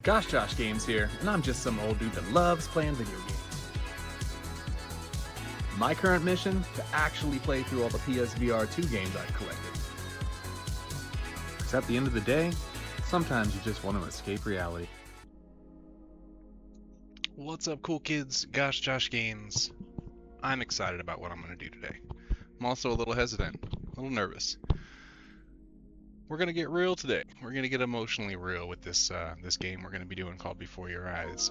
Gosh Josh Games here, and I'm just some old dude that loves playing video games. My current mission? To actually play through all the PSVR2 games I've collected. Because at the end of the day, sometimes you just want to escape reality. What's up, cool kids? Gosh Josh Games. I'm excited about what I'm going to do today. I'm also a little hesitant, a little nervous. We're going to get real today. We're going to get emotionally real with this game we're going to be doing called Before Your Eyes.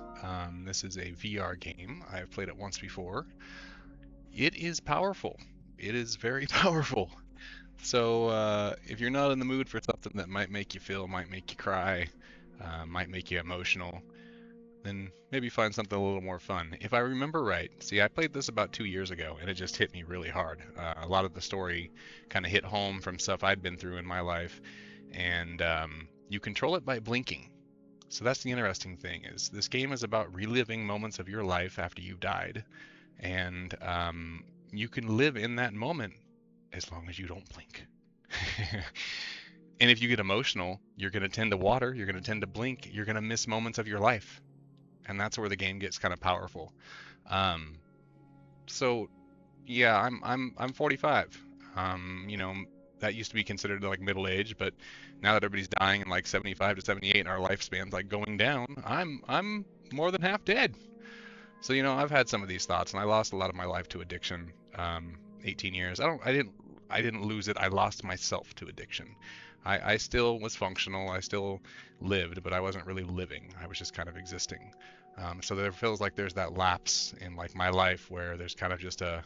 This is a VR game. I've played it once before. It is powerful. It is very powerful. So if you're not in the mood for something that might make you feel, might make you cry, might make you emotional, then maybe find something a little more fun. If I remember right, see, I played this about 2 years ago, and it just hit me really hard. A lot of the story kind of hit home from stuff I'd been through in my life, and you control it by blinking. So that's the interesting thing, is this game is about reliving moments of your life after you've died, and you can live in that moment as long as you don't blink. And if you get emotional, you're going to tend to water, you're going to tend to blink, you're going to miss moments of your life. And that's where the game gets kind of powerful. So yeah, I'm 45. You know, that used to be considered like middle age, but now that everybody's dying in like 75 to 78 and our lifespan's like going down, I'm more than half dead. So you know, I've had some of these thoughts, and I lost a lot of my life to addiction. 18 years. I didn't lose it. I lost myself to addiction. I still was functional. I still lived, but I wasn't really living. I was just kind of existing. So there feels like there's that lapse in like my life where there's kind of just a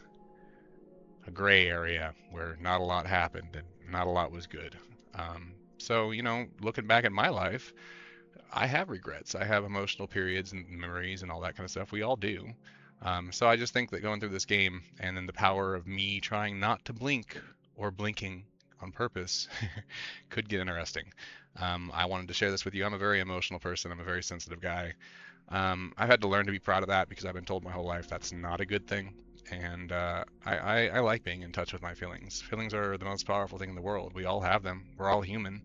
gray area where not a lot happened and not a lot was good. So you know, looking back at my life, I have regrets. I have emotional periods and memories and all that kind of stuff. We all do. So I just think that going through this game and then the power of me trying not to blink or blinking on purpose could get interesting. I wanted to share this with you. I'm a very emotional person. I'm a very sensitive guy. I've had to learn to be proud of that because I've been told my whole life that's not a good thing. And I like being in touch with my feelings. Feelings are the most powerful thing in the world. We all have them. We're all human.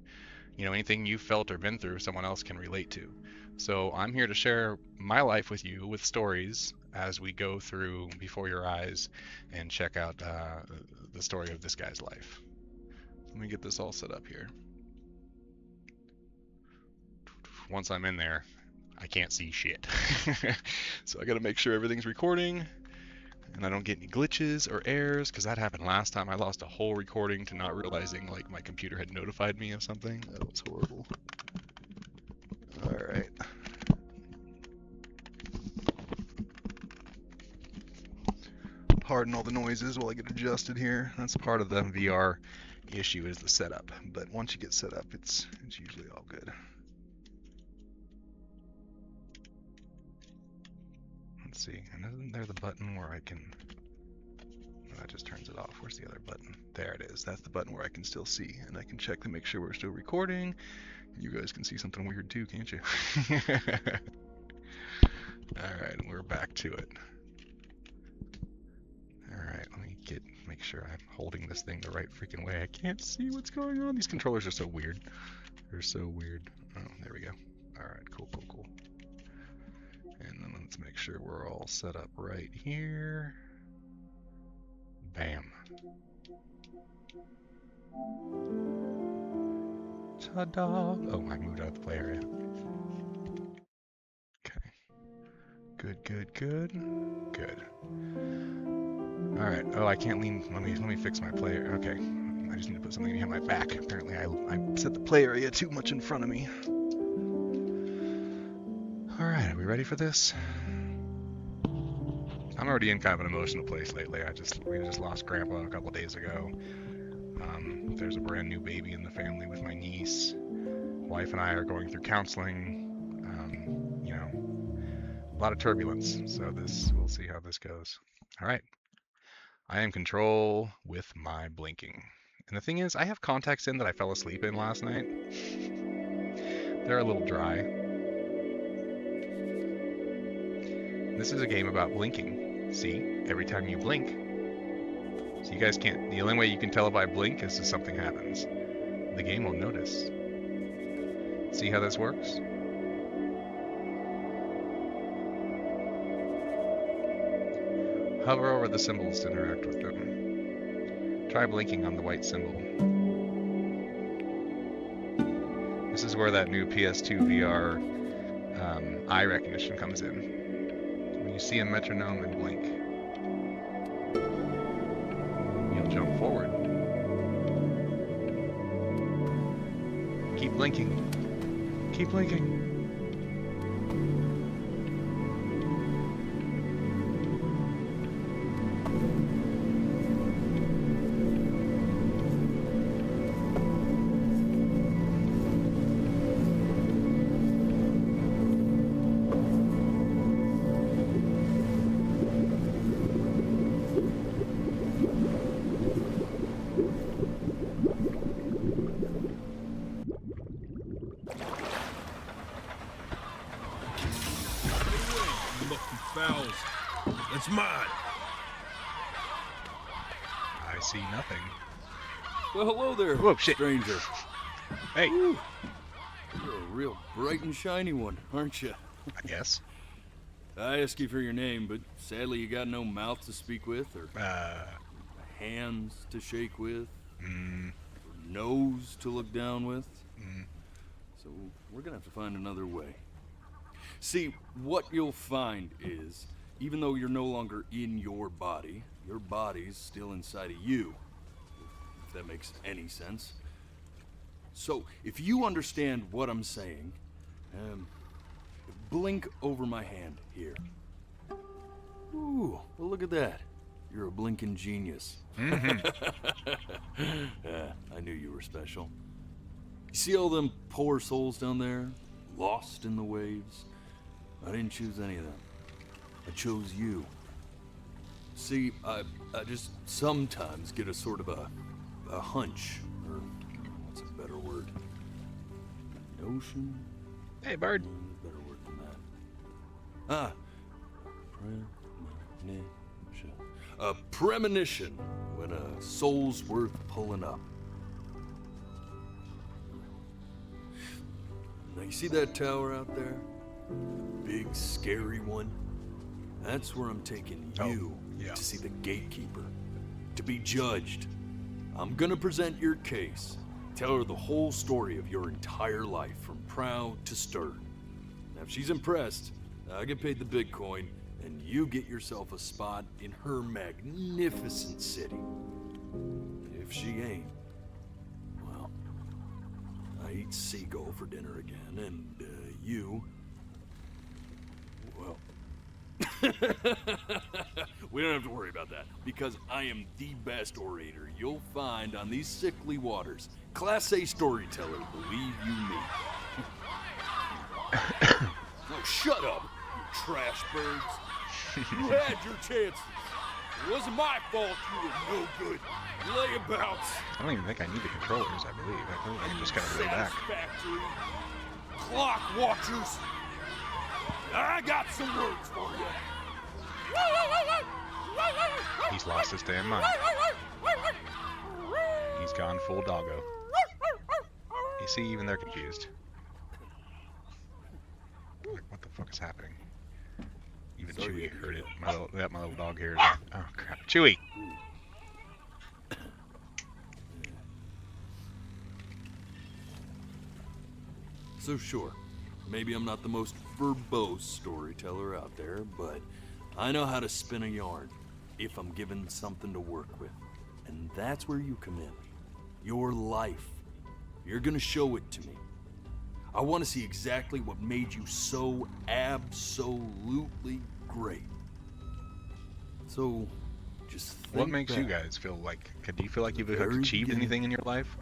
You know, anything you've felt or been through, someone else can relate to. So I'm here to share my life with you with stories as we go through Before Your Eyes and check out the story of this guy's life. Let me get this all set up here. Once I'm in there, I can't see shit. So I gotta make sure everything's recording and I don't get any glitches or errors, because that happened last time. I lost a whole recording to not realizing like my computer had notified me of something. That was horrible. Alright. Pardon all the noises while I get adjusted here. That's part of the VR issue, is the setup. But once you get set up, it's usually all good. Let's see, and isn't there the button where I can... No, that just turns it off. Where's the other button? There it is. That's the button where I can still see, and I can check to make sure we're still recording. You guys can see something weird too, can't you? Alright, we're back to it. Alright, let me make sure I'm holding this thing the right freaking way. I can't see what's going on. These controllers are so weird. They're so weird. Oh, there we go. Alright, cool. And then let's make sure we're all set up right here. Bam. Ta-da! Oh, I moved out of the play area. Okay. Good. Alright. Oh, I can't lean. Let me fix my player. Okay. I just need to put something behind my back. Apparently I set the play area too much in front of me. Alright, are we ready for this? I'm already in kind of an emotional place lately. We just lost Grandpa a couple days ago. There's a brand new baby in the family with my niece. Wife and I are going through counseling. You know, a lot of turbulence. So we'll see how this goes. All right. I am control with my blinking. And the thing is, I have contacts in that I fell asleep in last night. They're a little dry. This is a game about blinking. See, every time you blink, so you guys can't, the only way you can tell if I blink is if something happens. The game will notice. See how this works? Hover over the symbols to interact with them. Try blinking on the white symbol. This is where that new PS2 VR eye recognition comes in. When you see a metronome and blink, you'll jump forward. Keep blinking. Keep blinking. It's mine. I see nothing. Well, hello there, Whoa, shit. stranger. Hey, Woo. You're a real bright and shiny one, aren't you? I guess. I asked you for your name, but sadly you got no mouth to speak with, or hands to shake with, or nose to look down with. So we're gonna have to find another way. See, what you'll find is, even though you're no longer in your body's still inside of you, if that makes any sense. So, if you understand what I'm saying, blink over my hand here. Ooh, well look at that. You're a blinking genius. I knew you were special. You see all them poor souls down there, lost in the waves? I didn't choose any of them. I chose you. See, I just sometimes get a sort of a hunch, or what's a better word? Notion? Hey, bird. Better word than that. Premonition. A premonition when a soul's worth pulling up. Now you see that tower out there? Big, scary one? That's where I'm taking you to see the gatekeeper, to be judged. I'm gonna present your case, tell her the whole story of your entire life, from proud to stern. Now if she's impressed, I get paid the big coin, and you get yourself a spot in her magnificent city. If she ain't, well, I eat seagull for dinner again, and you... well... we don't have to worry about that, because I am the best orator you'll find on these sickly waters. Class A storyteller, believe you me. Oh, shut up, you trash birds. You had your chances. It wasn't my fault you were no good. Layabouts. I don't even think I need the controllers, I believe. I think I can just kind of lay back. Satisfactory. Clock watchers. I got some words for you. He's lost his damn mind. He's gone full doggo. You see, even they're confused. Like, what the fuck is happening? Even Chewie heard it. My little dog hears it. Oh crap, Chewie! So sure, maybe I'm not the most verbose storyteller out there, but I know how to spin a yarn if I'm given something to work with. And that's where you come in. Your life. You're gonna show it to me. I want to see exactly what made you so absolutely great. So, just think What makes you back. guys feel like... Do you feel like you've very achieved beginning. anything in your life?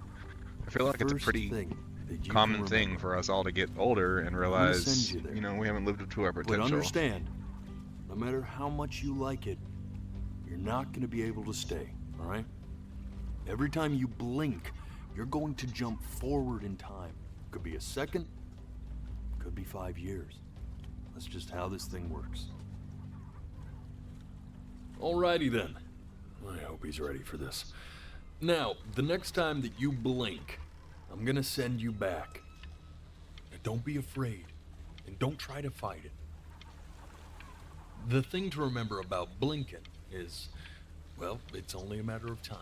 I feel like it's a First pretty thing that you common can thing remember. for us all to get older and gonna realize, send you there. you know, we haven't lived up to our But potential. understand, no matter how much you like it, you're not going to be able to stay, all right? Every time you blink, you're going to jump forward in time. Could be a second, could be 5 years. That's just how this thing works. Alrighty then. I hope he's ready for this. Now, the next time that you blink, I'm gonna send you back. Now, don't be afraid, and don't try to fight it. The thing to remember about blinking is, well, it's only a matter of time.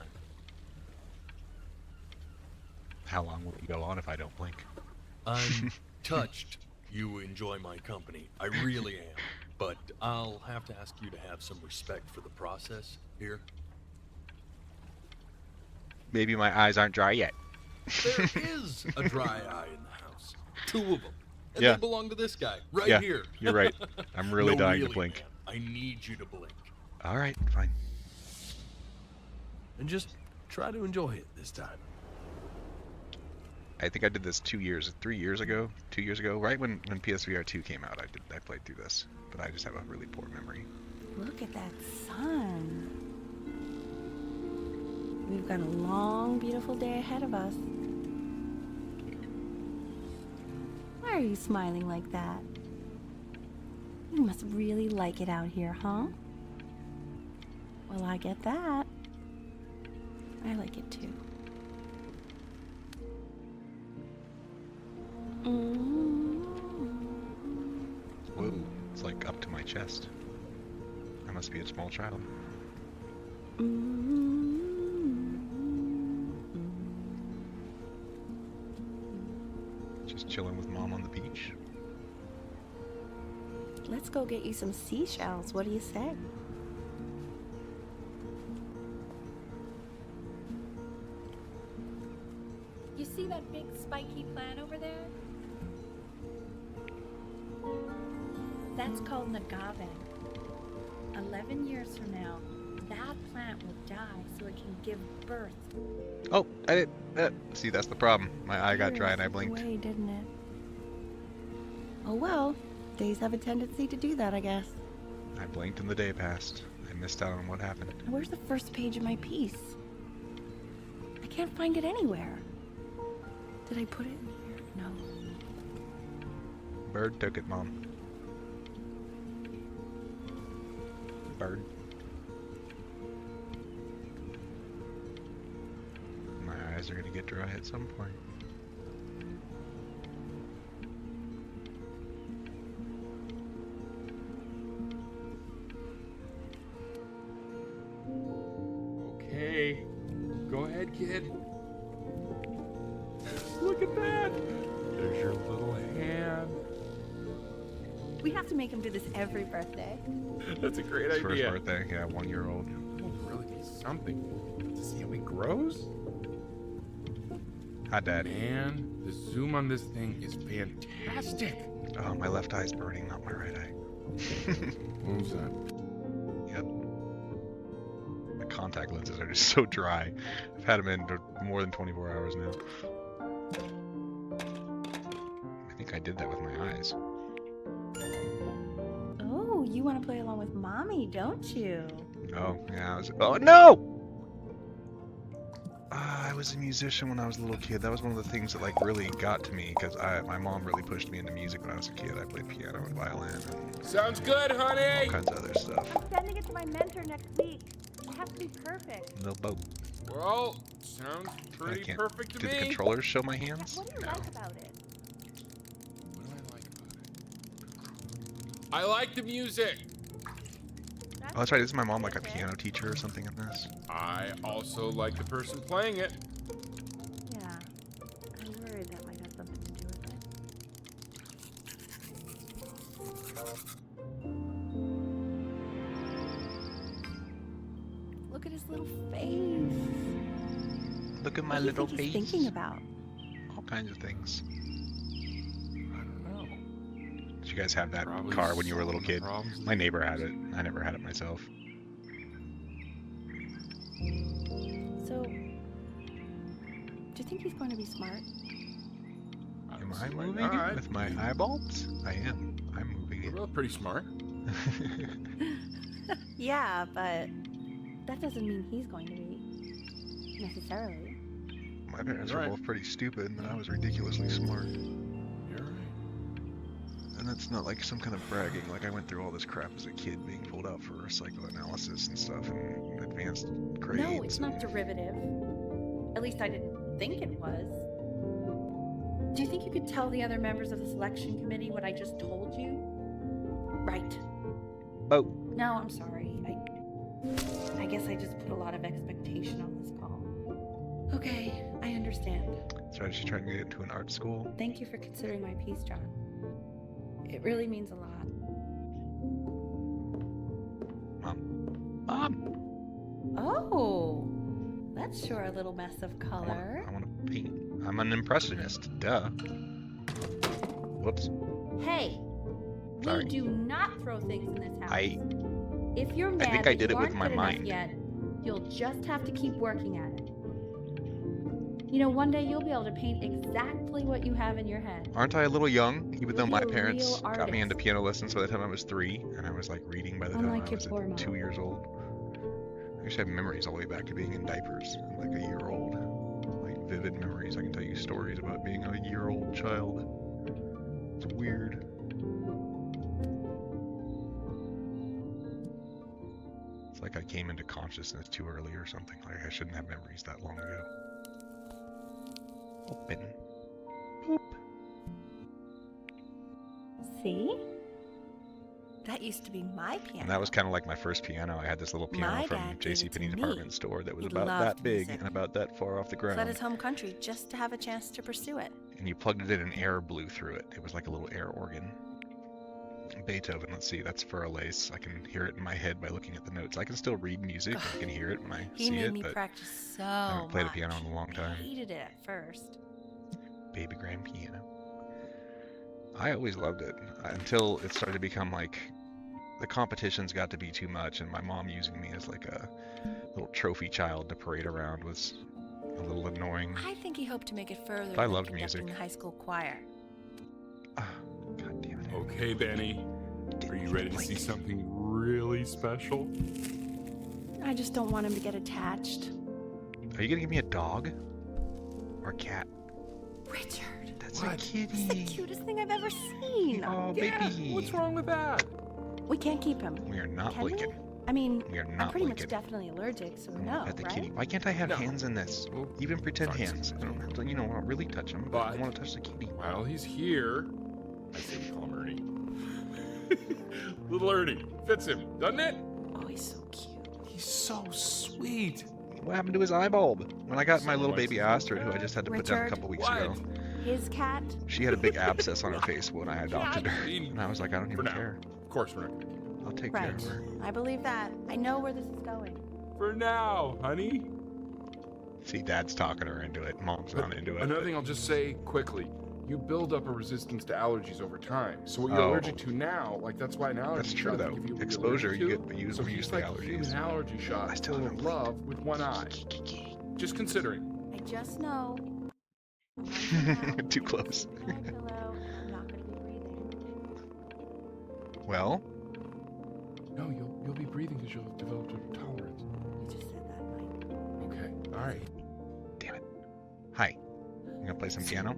How long will it go on if I don't blink? I'm touched you enjoy my company. I really am. But I'll have to ask you to have some respect for the process here. Maybe my eyes aren't dry yet. There is a dry eye in the house. 2 of them. And Yeah. they belong to this guy, right Yeah, here. you're right. I'm really No, dying really, to blink. Man, I need you to blink. All right, fine. And just try to enjoy it this time. I think I did this 3 years ago, 2 years ago, right when PSVR2 came out. I played through this, but I just have a really poor memory. Look at that sun. We've got a long, beautiful day ahead of us. Why are you smiling like that? You must really like it out here, huh? Well, I get that. I like it too. Whoa, it's like up to my chest. I must be a small child. Just chilling with mom on the beach. Let's go get you some seashells. What do you say? You see that big spiky plant over there? That's called an agave. 11 years from now, that plant will die so it can give birth. Oh, I did. See, that's the problem. My eye got dry and I Slipped blinked. away, didn't it? Oh well, days have a tendency to do that, I guess. I blinked and the day passed. I missed out on what happened. Where's the first page of my piece? I can't find it anywhere. Did I put it in here? No. Bird took it, Mom. Bird. My eyes are gonna get dry at some point. Okay. Go ahead, kid. Look at that. There's your little hand. We have to make him do this every birthday. That's a great His first idea. birthday, yeah, 1 year old. It'll really be something to see how he grows. Hi, Daddy. Man, the zoom on this thing is fantastic. Oh, my left eye's burning, not my right eye. What was that? Yep. My contact lenses are just so dry. I've had them in for more than 24 hours now. I think I did that with my eyes. Oh, you want to play along with Mommy, don't you? Oh, yeah, oh, no! I was a musician when I was a little kid. That was one of the things that like really got to me because my mom really pushed me into music when I was a kid. I played piano and violin and Sounds good, all honey. kinds of other stuff. I'm sending it to my mentor next week. It has to be perfect. No boat. Well, sounds pretty can't- perfect to Did me. the controllers show my hands? What do you like about it? What do I like about it? I like the music. Oh, that's right. Isn't my mom like a piano teacher or something in this? I also like the person playing it. Yeah. I'm worried that might have something to do with it. Look at his little face. Look at my What do you little think face. he's thinking about? All kinds of things. I don't know. Did you guys have that Probably car when you were a little solving kid? the problems. My neighbor had it. I never had it myself. So, do you think he's going to be smart? Am don't I see why moving it not. with my eyeballs? I am. I'm moving We're it. both pretty smart. Yeah, but that doesn't mean he's going to be. Necessarily. My parents You're were right. both pretty stupid, and I was ridiculously smart. You're right. And that's not like some kind of bragging. Like I went through all this crap as a kid, being pulled out for psychoanalysis and stuff, and advanced grades. No, it's not and- derivative. At least I didn't think it was. Do you think you could tell the other members of the selection committee what I just told you? Right. Boat. No, I'm sorry. I guess I just put a lot of expectation on this call. Okay, I understand. So she's trying to get into an art school. Thank you for considering my piece, John. It really means a lot. Mom, Oh, that's sure a little mess of color. I want to paint. I'm an impressionist. Duh. Whoops. Hey, Sorry. we do not throw things in this house. If you're I mad think that I did you it with aren't my good enough mind. yet, you'll just have to keep working at it. You know, one day you'll be able to paint exactly what you have in your head. Aren't I a little young? Even You'll though be my a parents real got me into artist. piano lessons by the time I was 3, and I was like reading by the time Unlike I your was poor mom. 2 years old. I used to have memories all the way back to being in diapers, like a year old. Like vivid memories. I can tell you stories about being a year-old child. It's weird. It's like I came into consciousness too early or something. Like I shouldn't have memories that long ago. Open. Boop. See? That used to be my piano. And that was kind of like my first piano. I had this little piano My from dad gave it to JCPenney me. department store that was He about loved that big music. and about that far off the Fled ground. his home country just to have a chance to pursue it. And you plugged it in and air blew through it. It was like a little air organ. Beethoven, let's see, that's Fur Lace. I can hear it in my head by looking at the notes. I can still read music. I can hear it when I He see made it, me but practice so I haven't played a much. piano in a long time. I hated it at first. Baby grand piano. I always loved it until it started to become like the competitions got to be too much, and my mom using me as like a little trophy child to parade around was a little annoying. I think he hoped to make it further But I than loved conducting music. the high school choir. Ah, God damn it. Okay, Benny. Are you ready to see something really special? I just don't want him to get attached. Are you gonna give me a dog? Or a cat? Richard, That's What? a kitty. this is the cutest thing I've ever seen. Oh, Yeah, baby. what's wrong with that? We can't keep him. We are not Can we? blinking. I mean, We are I'm not pretty blinking. much definitely allergic, so I wanna no, pet the right? kitty. Why can't I have No. hands in this? Oh, Even pretend sorry. hands. I don't, you know, I don't really touch them. But I But- want to touch the kitty. Well, he's here. I say we call him Ernie. Little Ernie. Fits him, doesn't it? Oh, he's so cute. He's so sweet. What happened to his eye bulb? When I got my little Someone baby likes Astrid, who I just had to put down a Richard? couple weeks What? ago, His cat? she had a big abscess on her face when I adopted her. mean, And I was like, I don't for even now. care. Of course we're not gonna. I'll take care Right. of her. I believe that. I know where this is going. For now, honey. See, Dad's talking her into it. Mom's not into it. Another but- thing I'll just say quickly. You build up a resistance to allergies over time. So what you're Oh. allergic to now, like that's why an allergy That's true, shot though. will give you what you're Exposure, allergic you to. get used So to he's use the like a allergies. human allergy shot I still full don't of blink. love with one eye. Just considering. I just know. Too close. My pillow. I'm not going to be breathing. Well, No, you'll be breathing because you'll have developed a tolerance. You just said that, Mike. Okay, all right. damn it. Hi. You gonna play some piano?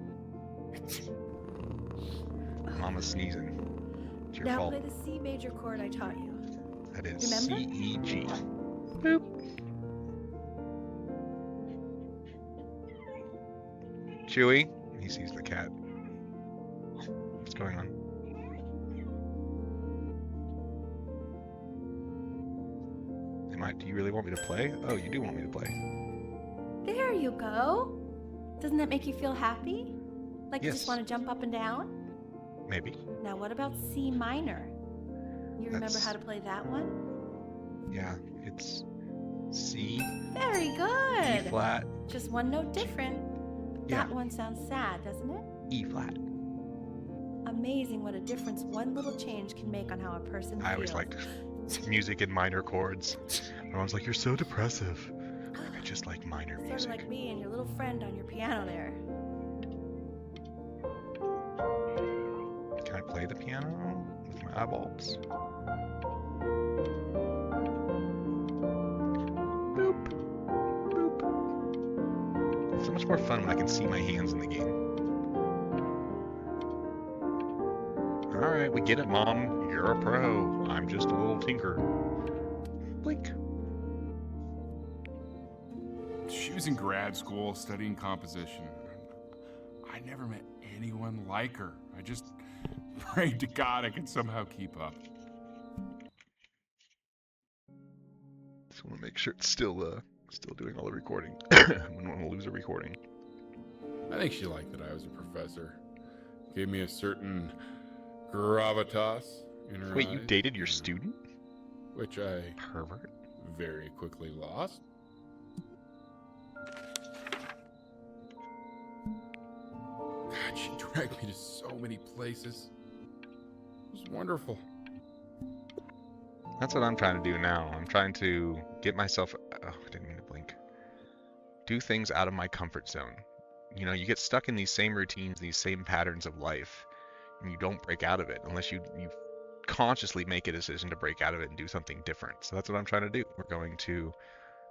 Mama's sneezing. It's your Now fault. play the C major chord I taught you. That is Remember? C-E-G. Boop. Chewy. He sees the cat. What's going on? Do you really want me to play? Oh, you do want me to play. There you go. Doesn't that make you feel happy? Like you Yes. just want to jump up and down? Maybe. Now what about C minor? You remember That's- how to play that one? Yeah, it's C, Very E good. flat, Just one note different. Yeah. That one sounds sad, doesn't it? E flat. Amazing what a difference one little change can make on how a person feels. I always liked music in minor chords. Everyone's like, you're so depressive. I just like minor Sort of music. like me and your little friend on your piano there. Can I play the piano with my eyeballs? Boop. Boop. It's so much more fun when I can see my hands in the game. Alright, we get it, Mom. You're a pro. I'm just a little tinker. Blink. She was in grad school studying composition. I never met anyone like her. I just prayed to God I could somehow keep up. Just want to make sure it's still doing all the recording. I wouldn't want to lose a recording. I think she liked that I was a professor. Gave me a certain gravitas in her Wait, you eyes, dated your student? which I Pervert. very quickly lost. God, she dragged me to so many places. It was wonderful. That's what I'm trying to do now. I'm trying to get myself. Oh, I didn't mean to blink. Do things out of my comfort zone. You know, you get stuck in these same routines, these same patterns of life, and you don't break out of it unless you consciously make a decision to break out of it and do something different. So that's what I'm trying to do. We're going to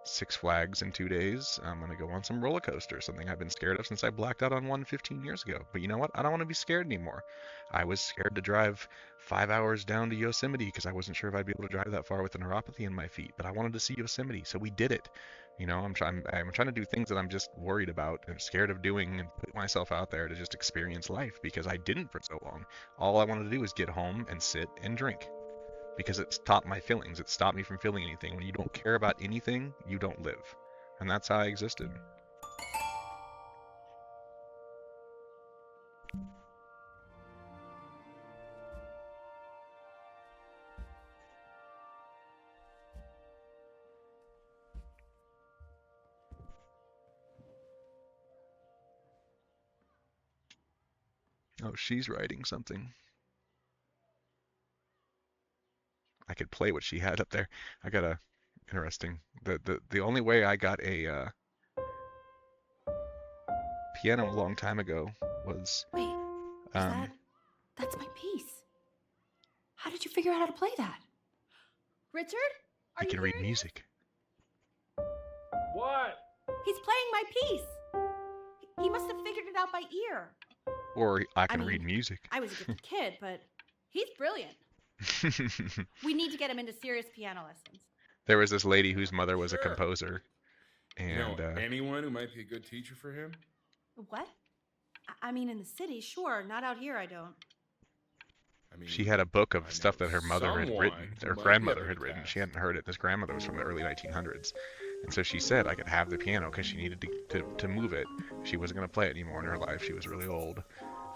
Six Flags in 2 days. I'm going to go on some roller coaster, something I've been scared of since I blacked out on one 15 years ago. But you know what? I don't want to be scared anymore. I was scared to drive 5 hours down to Yosemite because I wasn't sure if I'd be able to drive that far with a neuropathy in my feet. But I wanted to see Yosemite, so we did it. You know, I'm trying to do things that I'm just worried about and scared of doing and put myself out there to just experience life because I didn't for so long. All I wanted to do was get home and sit and drink. Because it stopped my feelings. It stopped me from feeling anything. When you don't care about anything, you don't live. And that's how I existed. Oh, she's writing something. I could play what she had up there. I got a interesting. The only way I got a piano a long time ago was Wait, that's my piece. How did you figure out how to play that? Richard? Are he you can read hearing music. What? He's playing my piece. He must have figured it out by ear. Or I can mean, read music. I was a gifted kid, but he's brilliant. We need to get him into serious piano lessons. There was this lady whose mother was a composer, and You know anyone who might be a good teacher for him? What? I mean, in the city, sure. Not out here, I don't. I mean, she had a book I of stuff know that her mother had someone written, who her might be grandmother up had to written. task. She hadn't heard it. This grandmother was from the early 1900s. And so she said I could have the piano because she needed to move it. She wasn't going to play it anymore in her life. She was really old.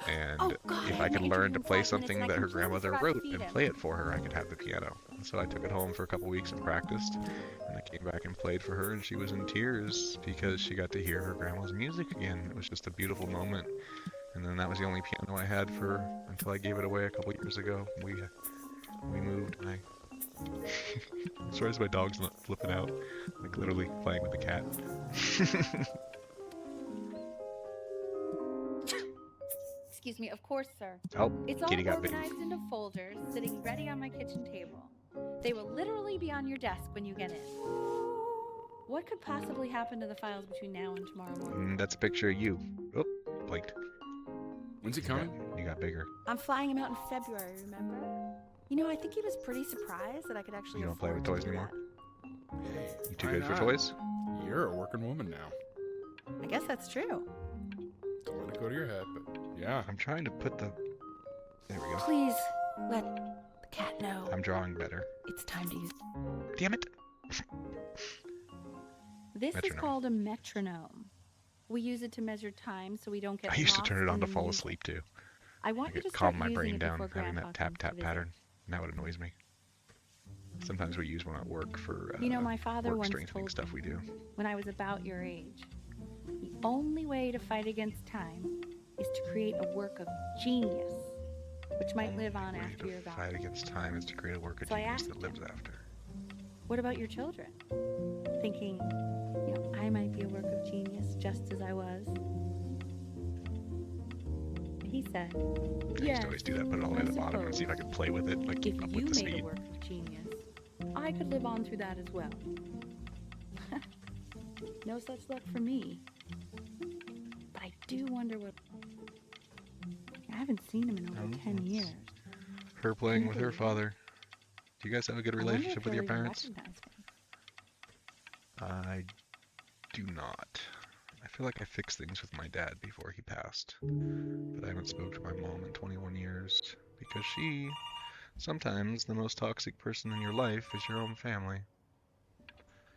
And Oh, God, if I I could haven't learn to interviewed in play 5 minutes something and I that her completely grandmother forgot to wrote feed and him. play it for her, I could have the piano. And so I took it home for a couple weeks and practiced. And I came back and played for her, and she was in tears because she got to hear her grandma's music again. It was just a beautiful moment. And then that was the only piano I had until I gave it away a couple years ago. We moved, and I. Sorry, my dog's not flipping out, like literally playing with the cat. Excuse me, of course, sir. Oh, It's all kitty got bitten. organized into folders, sitting ready on my kitchen table. They will literally be on your desk when you get in. What could possibly happen to the files between now and tomorrow morning? That's a picture of you. Oh, blinked. When's he coming? You got bigger. I'm flying him out in February, remember? You know, I think he was pretty surprised that I could actually You don't play with afford toys to do anymore? Hey, You too why good for not? toys? You're a working woman now. that. I guess that's true. Don't let it go to your head, but yeah. I'm trying to put the. There we go. Please let the cat know I'm drawing better. it's time to use. Damn it! This is Metronome. called a metronome. We use it to measure time so we don't get I used to lost turn it on in to the fall music. asleep too. I I want you to could start calm my using brain it down, before having Grandpa that tap comes to tap visit. pattern. Now it annoys me. Sometimes we use one at work for You know, my father work once strengthening told stuff me, we do. when I was about your age, the only way to fight against time is to create a work of genius, which might live on Way after to you're fight gone. against time is to create a work of So I genius asked that lives him. after. What about your children? Thinking, you know, I might be a work of genius just as I was. He said, I used yes, to always do that, put it all the way I to the bottom and see if I could play with it, like if keep up you with the made a speed. work of genius, I could live on through that as well. No such luck for me. But I do wonder what... I haven't seen him in over Oh, 10 years. Her playing with her Really? father. Do you guys have a good I wonder relationship if with he'll your even parents? recognize me. I do not. I feel like I fixed things with my dad before he passed. But I haven't spoken to my mom in 21 years because sometimes the most toxic person in your life is your own family.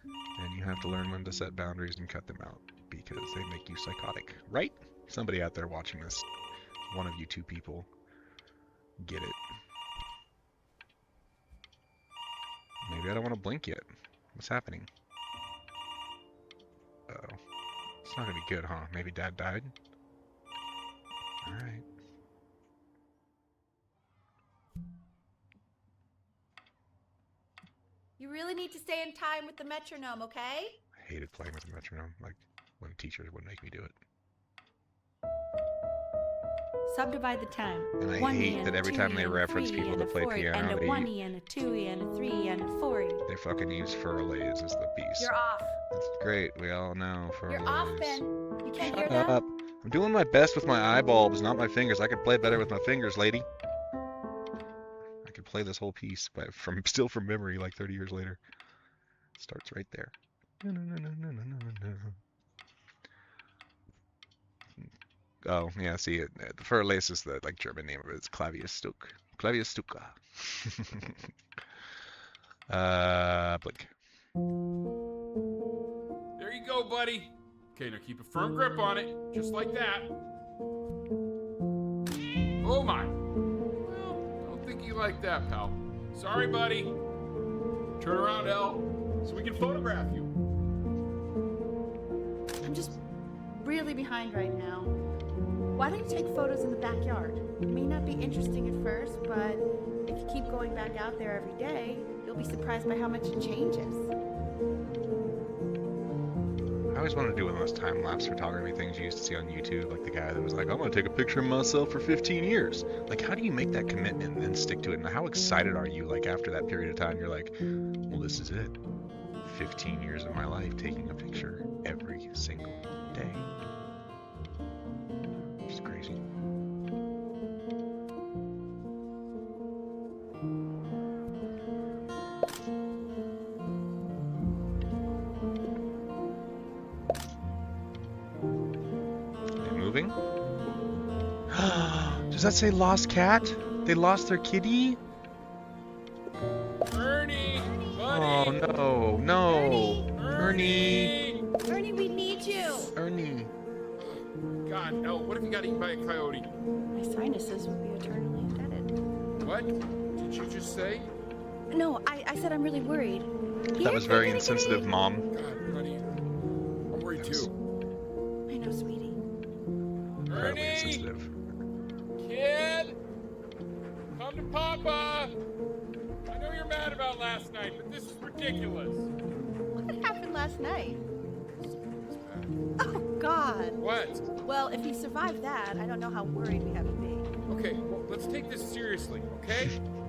And you have to learn when to set boundaries and cut them out because they make you psychotic, right? Somebody out there watching this, one of you two people, get it. Maybe I don't want to blink yet. What's happening? Uh-oh. It's not gonna be good, huh? Maybe Dad died? Alright. You really need to stay in time with the metronome, okay? I hated playing with the metronome, like when teachers would make me do it. Subdivide the time. And I 1E hate and that a every time 2E they and a reference 3E people and that a play 4E piano, and a they 1E and a 2E and a 3E and a 4E. They fucking use furlays as the piece. You're off. That's great, we all know furlays. You're off, Ben. You can't hear Shut that? up. I'm doing my best with my eyeballs, not my fingers. I could play better with my fingers, lady. I could play this whole piece still from memory like 30 years later. Starts right there. Oh, yeah, see, the Furlace is the German name of it. It's Klavierstück. Klavierstücke. Blink. There you go, buddy. Okay, now keep a firm grip on it, just like that. Oh my. Well, don't think you like that, pal. Sorry, buddy. Turn around, L, so we can photograph you. I'm just really behind right now. Why don't you take photos in the backyard? It may not be interesting at first, but if you keep going back out there every day, you'll be surprised by how much it changes. I always wanted to do one of those time-lapse photography things you used to see on YouTube, like the guy that was like, I'm going to take a picture of myself for 15 years. Like, how do you make that commitment and then stick to it? And how excited are you, like, after that period of time, you're like, well, this is it. 15 years of my life taking a picture every single day. It's crazy. Moving? Does that say lost cat? They lost their kitty? Ernie, buddy. Oh no, no. Ernie. Ernie, we need you! Ernie. God, L, what if you got eaten by a coyote? My sinuses would be eternally indebted. What did you just say? No, I said I'm really worried. That was very insensitive, Mom. God, honey, I'm worried too. I know, sweetie. Incredibly Ernie, insensitive. kid, come to Papa. I know you're mad about last night, but this is ridiculous. What happened last night? Oh, God. What? Well, if he survived that, I don't know how worried we have to be. Okay, well, let's take this seriously, okay?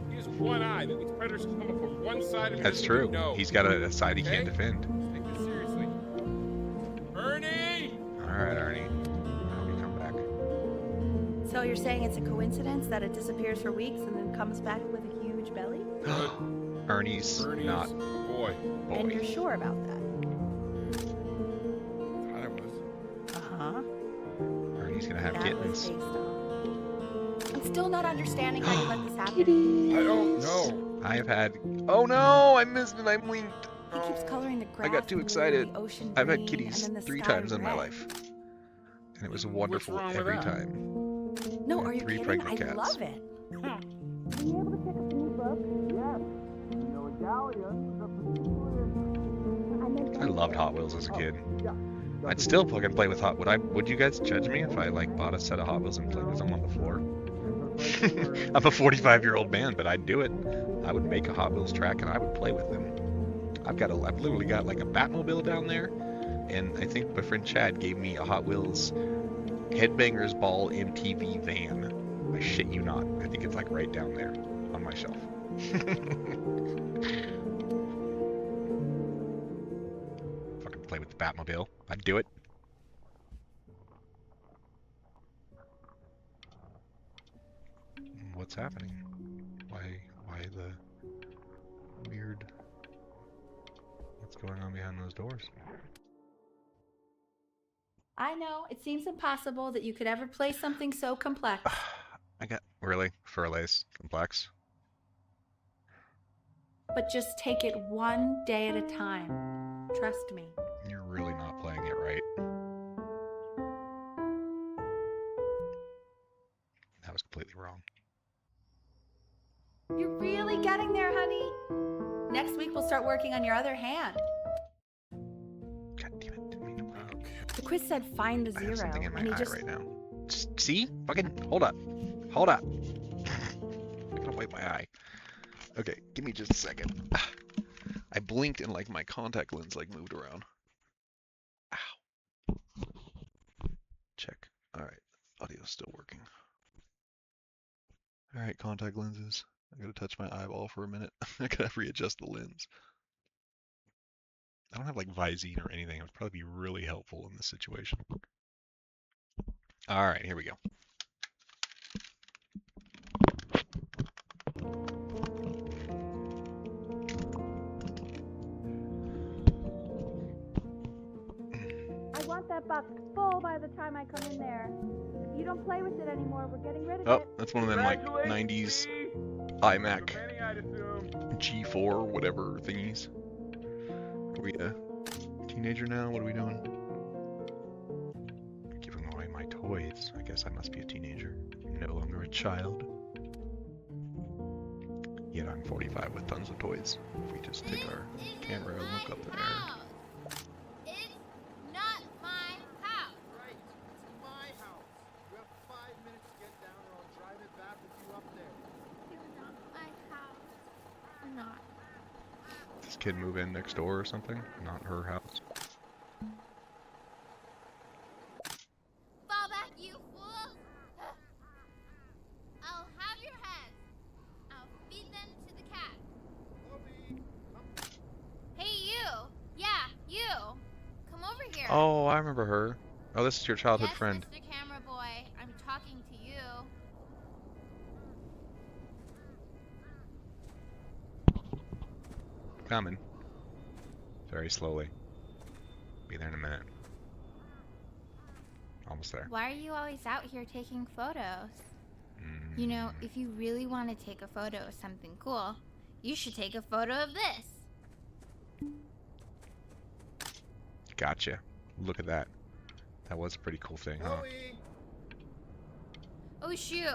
He has one eye. That means predators can come up from one side of him. That's true. No. He's got a side he can't Okay? defend. Let's take this seriously. Ernie! Alright, Ernie. I hope you come back. So you're saying it's a coincidence that it disappears for weeks and then comes back with a huge belly? Ernie's Ernie's not boy. And boy. you're sure about that? Thought I was. Uh-huh. Ernie's gonna have That was kittens. based on. I'm still not understanding how you let this happen. I don't know. I have had. Oh no! I missed it. I blinked. He keeps Oh. coloring the grass I got too blue, excited. the ocean I've had green, kitties and then the 3 sky times in my red. life, and it was What's wonderful wrong with every that? time. No, I are had you 3 kidding? pregnant I cats. love it. I loved Hot Wheels as a kid. I'd still fucking play with Hot. Would you guys judge me if I like bought a set of Hot Wheels and played with them on the floor? I'm a 45-year-old man, but I'd do it. I would make a Hot Wheels track and I would play with them. I've literally got like a Batmobile down there, and I think my friend Chad gave me a Hot Wheels Headbangers Ball MTV van. I shit you not. I think it's like right down there on my shelf. Fucking play with the Batmobile. I'd do it. What's happening? Why the weird? What's going on behind those doors? I know, it seems impossible that you could ever play something so complex. I got really Furlace complex. But just take it one day at a time. Trust me. You're really not playing it right. That was completely wrong. You're really getting there, honey. Next week we'll start working on your other hand. God damn it, didn't mean to wait. Okay. The quiz said find the I zero, have something in my and he eye just right now. See? Fucking, hold up. Hold up. I'm gonna wipe my eye. Okay, give me just a second. I blinked and like my contact lens like moved around. Ow. Check. Alright, audio's still working. Alright, contact lenses. I gotta touch my eyeball for a minute. I gotta readjust the lens. I don't have like Visine or anything. It would probably be really helpful in this situation. Alright, here we go. I want that box full by the time I come in there. If you don't play with it anymore, we're getting rid of Oh, it. that's one of them like 90s iMac G4 whatever thingies. Are we a teenager now? What are we doing? Giving away my toys. I guess I must be a teenager. No longer a child. Yet I'm 45 with tons of toys. If we just take our camera and look up there. It's not my house. Right, it's my house. You have 5 minutes to get down or I'll drive it back with you up there. It's not my house. Not. This kid move in next door or something? Not her house. Fall back, you fool! I'll have your heads. I'll feed them to the cat. Hey, you! Yeah, you! Come over here. Oh, I remember her. Oh, this is your childhood Yes, friend. Mr. Camera Boy, I'm talking to you. Coming. Very slowly. Be there in a minute. Almost there. Why are you always out here taking photos? You know, if you really want to take a photo of something cool, you should take a photo of this. Gotcha. Look at that. That was a pretty cool thing, huh? Chloe! Oh shoot,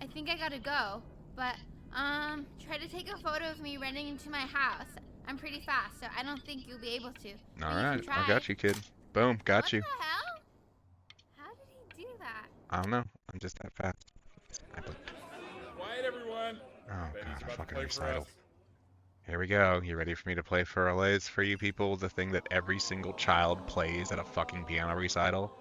I think I gotta go. But, try to take a photo of me running into my house. I'm pretty fast, so I don't think you'll be able to. But you can Alright, I try. got you, kid. Boom, got you. What the hell? How did he do that? I don't know. I'm just that fast. I blinked. Quiet, everyone. Oh Betty's god, a about to fucking play for recital. us. Here we go. You ready for me to play for Allays for you people? The thing that every single child plays at a fucking piano recital?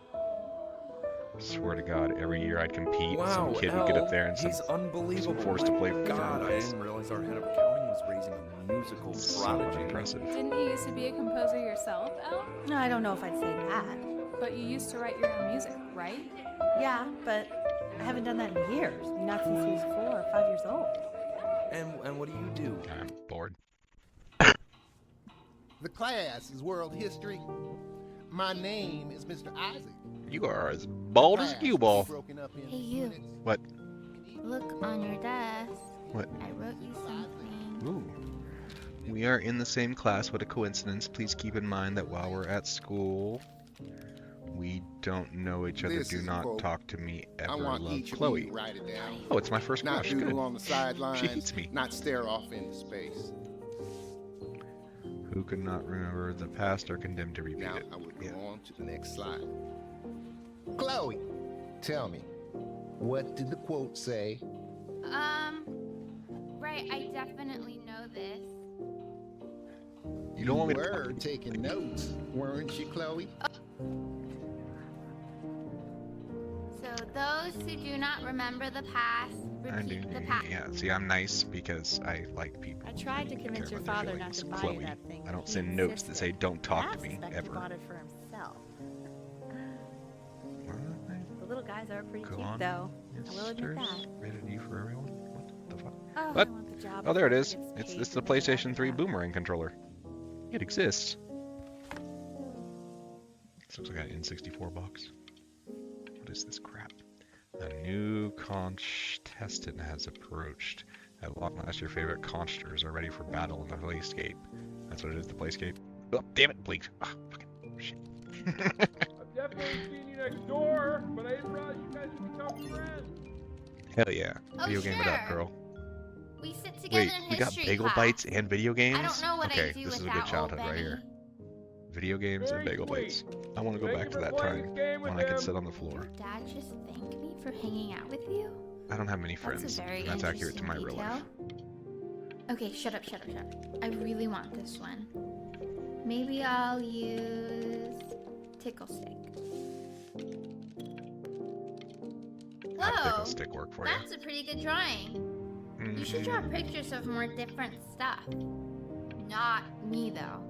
Swear to God, every year I'd compete. Some kid would get up there and he's unbelievable. forced to play for God, I Allays. didn't realize our head of accounting was raising a musical So prodigy. impressive. Didn't you used to be a composer yourself, Elle? No, I don't know if I'd say that. But you used to write your own music, right? Yeah, but I haven't done that in years. Not since he was 4 or 5 years old. And what do? I'm bored. The class is world history. My name is Mr. Isaac. You are as bald as a cue ball. Broken up in Hey, you. units. What? Look on your desk. What? I wrote you something. Ooh. We are in the same class. What a coincidence. Please keep in mind that while we're at school, we don't know each other. This Do is a not quote. talk to me ever. I want Love, each Chloe. of you to write it down. Oh, it's my first Not crush. doodle Good. on the sidelines. She hates me. Not stare off into space. Who could not remember the past are condemned to repeat Now it. I will go Yeah. on to the next slide. Chloe, tell me, what did the quote say? Right, I definitely know this. You don't want me to were taking notes, weren't you, Chloe? So those who do not remember the past, I do. repeat the past. Yeah, see, I'm nice because I like people. I tried to and convince care your about their father not feelings. to buy Chloe, you that thing. I but don't he send notes that insisted. say don't talk I to me suspect ever. He bought it for himself. Well, The little guys are pretty Go cute, on. though. I will admit Sisters, that. rated E for everyone. What the fuck? Oh, What? I want the job Oh, there it before is. gets It's paid the for the PlayStation job 3 done. Boomerang controller. It exists. This looks like an N64 box. What is this crap? A new contestant has approached. At long last, your favorite consters are ready for battle in the playscape. That's what it is, the playscape. Oh, damn it, Blake. Ah, fucking shit. I've definitely seen you next door, but I didn't realize you guys would become friends. Hell yeah. Oh, Video game it up, sure. girl. We sit together Wait, in we got history bagel class. bites and video games? I don't know what okay, I do this is a without good childhood old right Benny. here. Video games and Very bagel sweet. bites. I want to go Thank back you to for that playing time this game with when I could him. sit on the floor. Dad just thanked me for hanging out with you? I don't have many That's friends, a very and that's accurate to interesting my real life. detail. Okay, shut up. I really want this one. Maybe I'll use tickle stick. Have Whoa, pickle stick work for you. that's a pretty good drawing. You should draw pictures of more different stuff. Not me, though.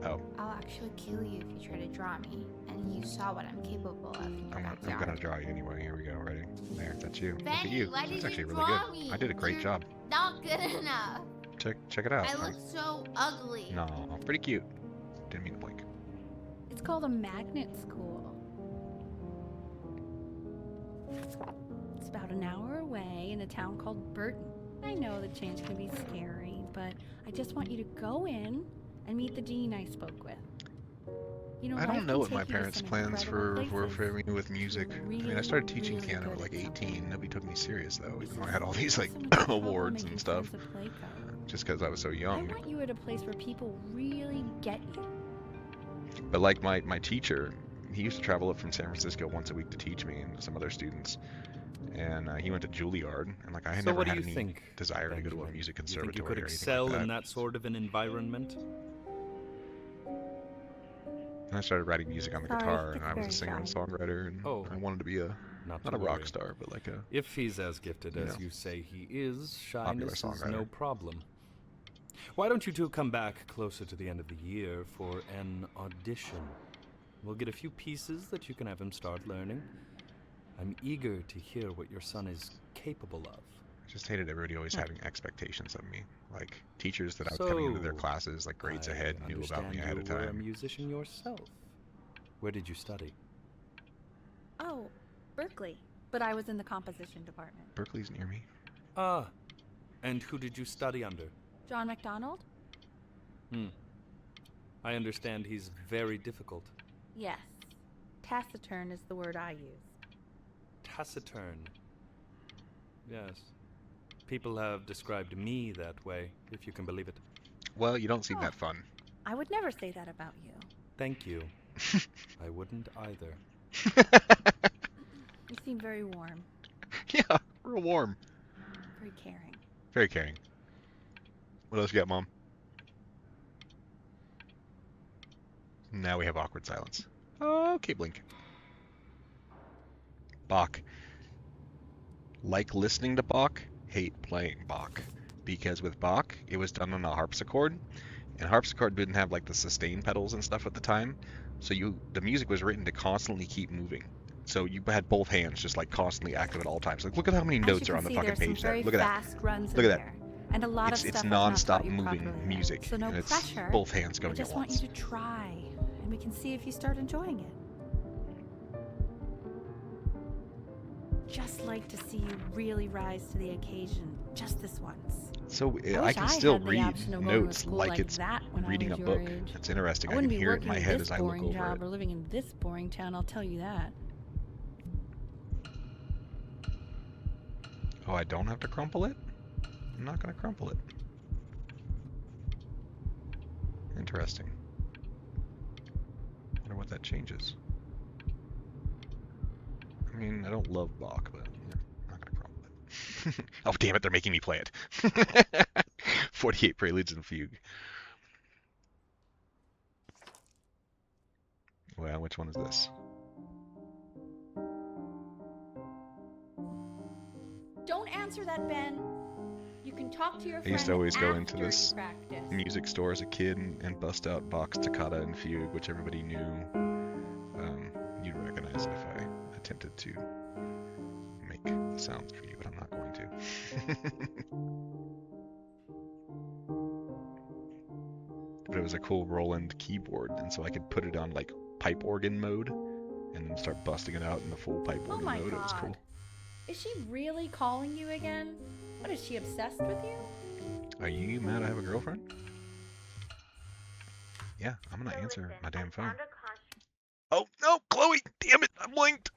Oh, I'll actually kill you if you try to draw me, and you saw what I'm capable of in your I'm backyard. gonna draw you anyway. Here we go. Ready? There, that's you. Look at Benny, you. why That's did actually you really draw good. me? I did a great You're job. Not good enough. Check it out. I look so ugly. No, pretty cute. Didn't mean to blink. It's called a magnet school. It's about an hour away in a town called Burton. I know the change can be scary, but I just want you to go in and meet the dean I spoke with. You know, I life don't can know what take my you to parents' some plans incredible were for places. me with music. I mean, I Really, started teaching really piano at good like at 18. Nobody took me serious though, This even though I is had all these like so much trouble awards making and stuff, friends at Playco. just because I was so I young. want you at a place where people really get you. But like my teacher, he used to travel up from San Francisco once a week to teach me and some other students. And he went to Juilliard, and like I had So never what do had you any think, desire to go to a Benjamin? music You think conservatory you could or anything excel like that. in that sort of an environment? And I started writing music on the Sorry, guitar, and it's I was a very singer and shy. songwriter, and Oh, I wanted to be a not not to a rock worry. star, but like a If he's as gifted you as know, you say he is, popular shyness is no songwriter. problem. Why don't you two come back closer to the end of the year for an audition? We'll get a few pieces that you can have him start learning. I'm eager to hear what your son is capable of. I just hated everybody always having expectations of me. Like teachers that I was coming into their So, classes like grades I ahead knew about me understand ahead of you were a time. musician yourself. Where did you study? Oh, Berkeley. But I was in the composition department. Berkeley's near me. Ah, and who did you study under? John MacDonald? I understand he's very difficult. Yes. Taciturn is the word I use. Taciturn. Yes. People have described me that way, if you can believe it. Well, you don't seem Oh. that fun. I would never say that about you. Thank you. I wouldn't either. You seem very warm, Yeah, real warm. very caring. Very caring. What else you got, Mom? Now we have awkward silence. Okay, blink. Bach. Like listening to Bach, hate playing Bach. Because with Bach, it was done on a harpsichord, and harpsichord didn't have like the sustain pedals and stuff at the time, so the music was written to constantly keep moving. So you had both hands just like constantly active at all times. Like look at how many notes are on the fucking page there. Look at that. Fast runs Look in at that. there. And a lot It's of stuff I've not non-stop taught you moving properly yet. music, So no and it's pressure. both hands I going at just want once. you to try, and we can see if you start enjoying it. Just like to see you really rise to the occasion, just this once. So I wish can I still had the read option of going to notes school like like it's that when I reading a was your book. age. That's interesting. I I wouldn't can be hear it working in my in head this as I look boring over job it. or living in this boring town, I'll tell you that. Oh, I don't have to crumple it? I'm not going to crumple it. Interesting. Wonder what that changes. I mean, I don't love Bach, but yeah, I'm not going to crumple it. Oh, damn it, they're making me play it. 48 Preludes and Fugue. Well, which one is this? Don't answer that, Ben. You can talk to your I used to always go into after this practice. music store as a kid and bust out Bach's Toccata and Fugue, which everybody knew. You'd recognize it if I attempted to make the sounds for you, but I'm not going to. But it was a cool Roland keyboard, and so I could put it on like pipe organ mode and then start busting it out in the full pipe Oh organ my mode. It was God. cool. Is she really calling you again? What, is she obsessed with you? Are you mad I have a girlfriend? Yeah, I'm gonna answer listen, my damn I phone. found a con- Oh no, Chloe! Damn it, I'm blinked.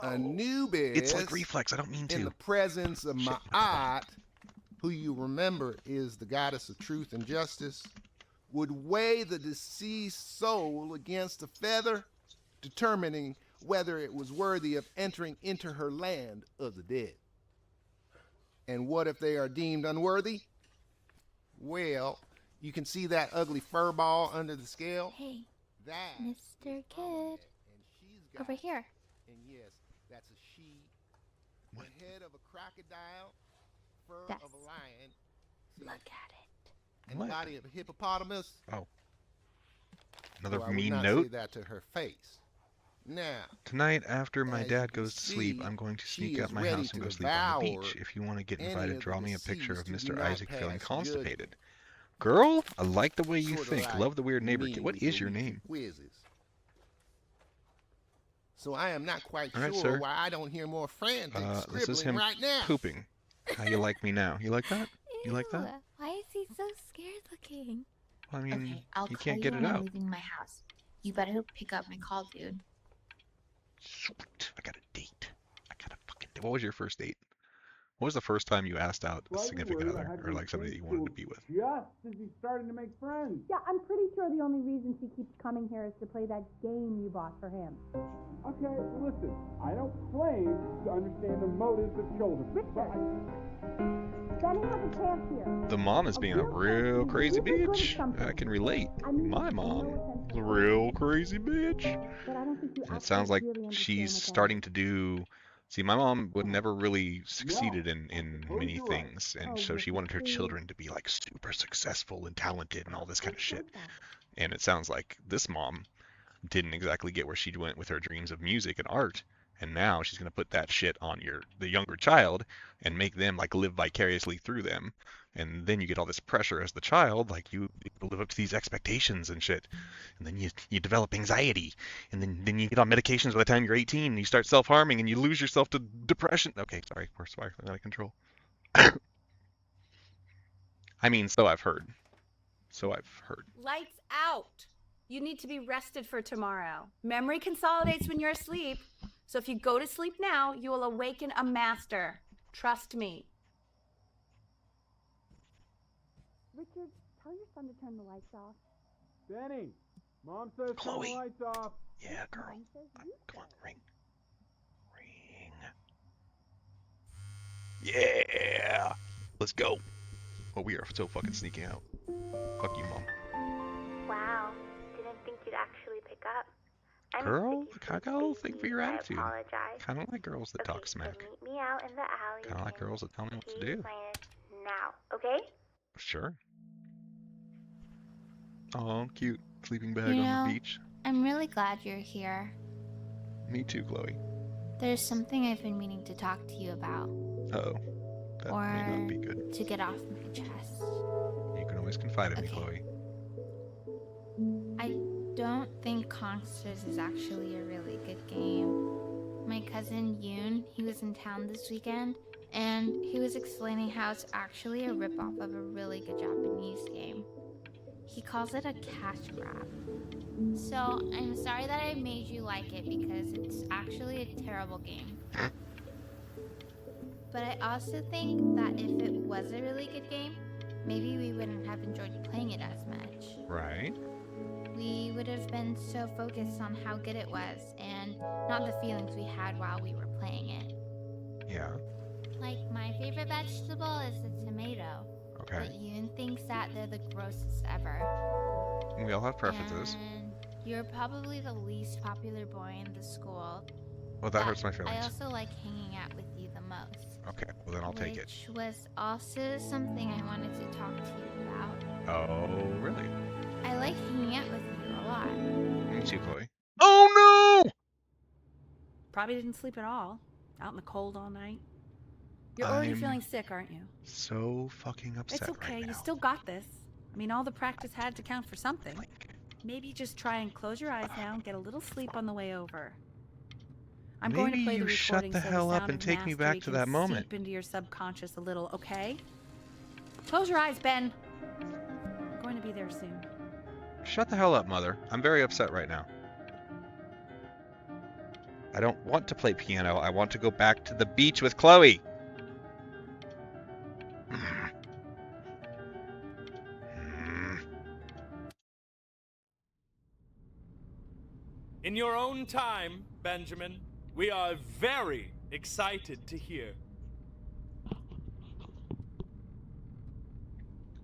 Anubis, It's like reflex. I don't mean to. in the presence of Shit, Ma'at, who you remember is the goddess of truth and justice, would weigh the deceased soul against a feather, determining whether it was worthy of entering into her land of the dead. And what if they are deemed unworthy? Well, you can see that ugly fur ball under the scale? Hey, That Mr. is Kid. Amulet, and she's got over here. And yes, that's a she. What? The head of a crocodile, fur Yes. of a lion, Look at it. and What? body of a hippopotamus. Oh. Another So I would mean not note. say that to her face. Now, Tonight, after my as you dad can goes to sleep, see, I'm going to she sneak is out my ready house and to go sleep on the devour beach. If you want to get any invited, of draw the me a picture of deceased who Mr. do not Isaac feeling pass constipated. judgment. Girl, I like the way you Sorta think. like Love the weird neighbor me kid. What with is the your weekly name? Quizzes. So I am not quite All right, sure sir. why I don't hear more frantic This is scribbling him right now. pooping. How you like me now? You like that? You like that? Ew, why is he so scared looking? I mean, Okay, I'll you call can't you get when it I'm out. leaving my house. You better pick up my call, dude. Sweet. I got a date. I got a fucking date. What was your first date? What was the first time you asked out a significant other or like somebody that you wanted to be with? Just as he's starting to make friends. Yeah, I'm pretty sure the only reason she keeps coming here is to play that game you bought for him. Okay, listen, I don't claim to understand the motives of children. Richard, Benny has a chance here. The mom is being a real crazy bitch. I can relate. My mom is a real crazy bitch. But I don't think you And it actually sounds like really understand she's what that starting is. to do. See, my mom would never really succeeded in many things, and so she wanted her children to be like super successful and talented and all this kind of shit. And it sounds like this mom didn't exactly get where she went with her dreams of music and art, and now she's gonna put that shit on the younger child and make them like live vicariously through them. And then you get all this pressure as the child, like you live up to these expectations and shit. And then you develop anxiety. And then you get on medications by the time you're 18 and you start self-harming and you lose yourself to depression. Okay, sorry, we're spiraling out of control. I mean, so I've heard. So I've heard. Lights out. You need to be rested for tomorrow. Memory consolidates when you're asleep. So if you go to sleep now, you will awaken a master. Trust me. Richard, tell your son to turn the lights off. Benny, Mom says turn Chloe. the lights off. Yeah, girl. Come on, ring. Ring. Yeah! Let's go. Oh, we are so fucking sneaking out. Fuck you, Mom. Wow, didn't think you'd actually pick up. I'm Girl, sticky I got a little thing for your I attitude. apologize. Kind of like girls that talk So smack. meet me out in the alley. Kind of like girls that tell me what to do. Now, okay? Sure. Oh, cute. Sleeping bag You on know, the beach. I'm really glad you're here. Me too, Chloe. There's something I've been meaning to talk to you about. Uh-oh. That may not be good. To get off my chest. You can always confide in me, Chloe. I don't think Consters is actually a really good game. My cousin Yoon, he was in town this weekend, and he was explaining how it's actually a ripoff of a really good Japanese game. He calls it a cash grab. So I'm sorry that I made you like it because it's actually a terrible game. But I also think that if it was a really good game, maybe we wouldn't have enjoyed playing it as much. Right. We would have been so focused on how good it was and not the feelings we had while we were playing it. Yeah. Like, my favorite vegetable is the tomato. Okay. But Yoon thinks that they're the grossest ever. We all have preferences. And you're probably the least popular boy in the school. Well, that but hurts my feelings. I also like hanging out with you the most. Okay, well then I'll take it. Which was also something I wanted to talk to you about. Oh, really? I like hanging out with you a lot. Me too, Chloe. Oh no! Probably didn't sleep at all. Out in the cold all night. You're already I'm feeling sick, aren't you? So fucking upset It's okay. right now. You still got this. I mean, all the practice had to count for something. Maybe just try and close your eyes now and get a little sleep on the way over. I'm going to Maybe play the you shut recording the so hell the up sound and of take me mastery back to can that moment. seep into your subconscious a little, okay? Close your eyes, Ben. I'm going to be there soon. Shut the hell up, Mother. I'm very upset right now. I don't want to play piano. I want to go back to the beach with Chloe. In your own time, Benjamin, we are very excited to hear.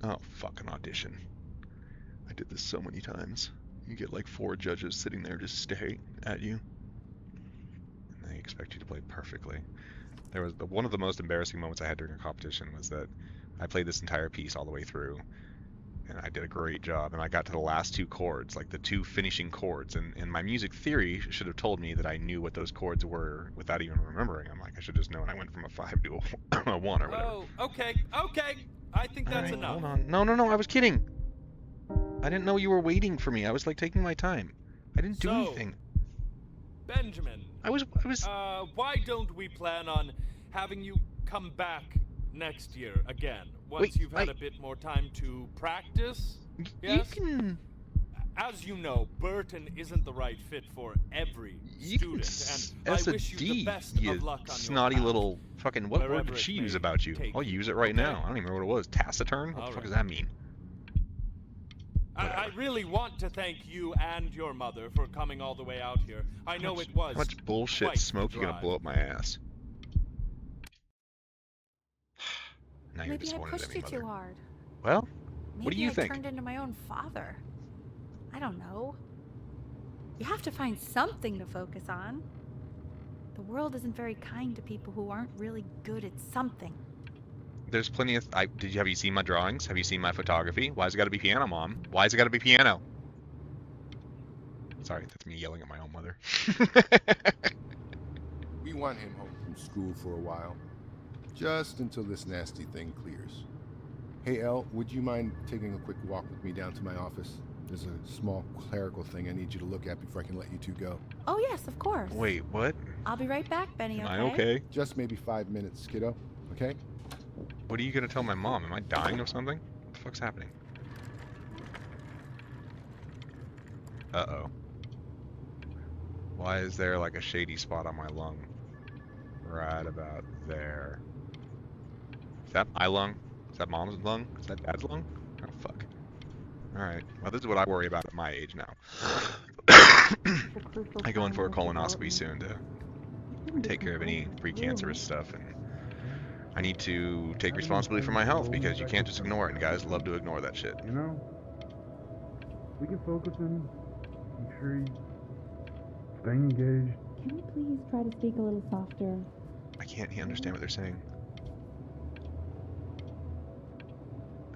Oh, fucking audition. I did this so many times. You get like 4 judges sitting there just staring at you. And they expect you to play perfectly. There was one of the most embarrassing moments I had during a competition was that I played this entire piece all the way through. And I did a great job, and I got to the last 2 chords, like the 2 finishing chords, and my music theory should have told me that I knew what those chords were without even remembering them. Like, I should just know when I went from a 5 to a 1 or whatever. Oh, okay. I think that's enough. Hold on. No, I was kidding. I didn't know you were waiting for me. I was, like, taking my time. I didn't do anything. Benjamin. I was... Why don't we plan on having you come back next year again? Once you've had a bit more time to practice? Yes? You can... As you know, Burton isn't the right fit for every student, and I wish you the best of luck on snotty your path. little fucking... What word did she use about you? I'll use it right now. I don't even remember what it was. Taciturn? What the fuck does that mean? I really want to thank you and your mother for coming all the way out here. I know it was How much bullshit smoke you gonna blow up my ass? Now you're Maybe I disappointed pushed at me, you Mother. too hard. Well, what do you Maybe think? I turned into my own father. I don't know. You have to find something to focus on. The world isn't very kind to people who aren't really good at something. There's plenty of... have you seen my drawings? Have you seen my photography? Why's it gotta be piano, Mom? Why's it gotta be piano? Sorry, that's me yelling at my own mother. We want him home from school for a while. Just until this nasty thing clears. Hey, Elle, would you mind taking a quick walk with me down to my office? There's a small clerical thing I need you to look at before I can let you 2 go. Oh yes, of course. Wait, what? I'll be right back, Benny, Am I okay? Just maybe 5 minutes, kiddo. Okay? What are you gonna tell my mom? Am I dying of something? What the fuck's happening? Uh-oh. Why is there like a shady spot on my lung? Right about there. Is that my lung? Is that Mom's lung? Is that Dad's lung? Oh, fuck. Alright. Well, this is what I worry about at my age now. I go in for a colonoscopy soon to take care of any precancerous stuff, and I need to take responsibility for my health because you can't just ignore it, and guys love to ignore that shit. You know, we can focus in, make sure you stay engaged. Can you please try to speak a little softer? I can't understand what they're saying.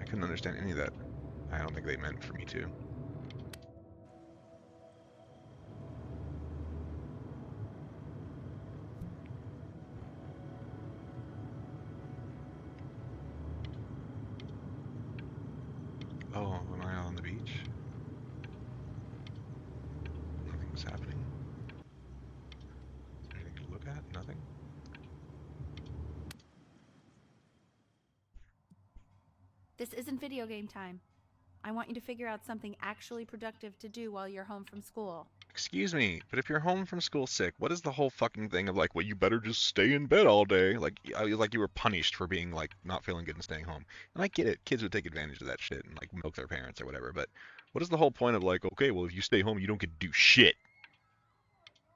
I couldn't understand any of that. I don't think they meant for me to. Oh, am I on the beach? Nothing's happening. Anything to look at? Nothing? This isn't video game time. I want you to figure out something actually productive to do while you're home from school. Excuse me, but if you're home from school sick, what is the whole fucking thing of like, well, you better just stay in bed all day? Like you were punished for being like not feeling good and staying home. And I get it, kids would take advantage of that shit and like milk their parents or whatever. But what is the whole point of like, okay, well, if you stay home, you don't get to do shit.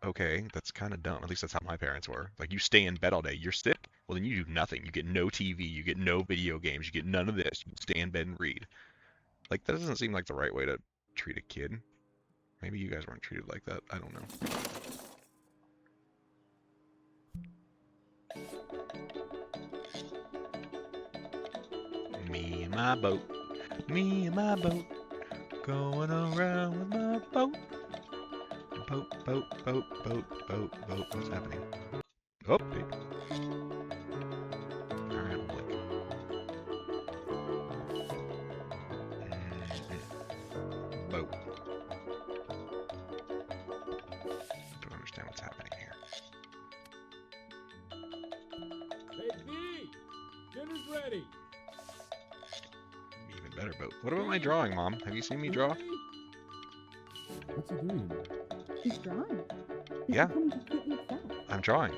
Okay, that's kind of dumb. At least that's how my parents were. Like, you stay in bed all day. You're sick? Well, then you do nothing. You get no TV. You get no video games. You get none of this. You stay in bed and read. Like, that doesn't seem like the right way to treat a kid. Maybe you guys weren't treated like that. I don't know. Me and my boat. Me and my boat. Going around with my boat. Boat, boat, boat, boat, boat, boat. What's happening? Oh, hey. Alright, blink. Boat. Don't understand what's happening here. Hey, B! Dinner's ready! Even better boat. What about my drawing, Mom? Have you seen me draw? What's he doing? He's drawing. He's Yeah. becoming completely obsessed. I'm drawing.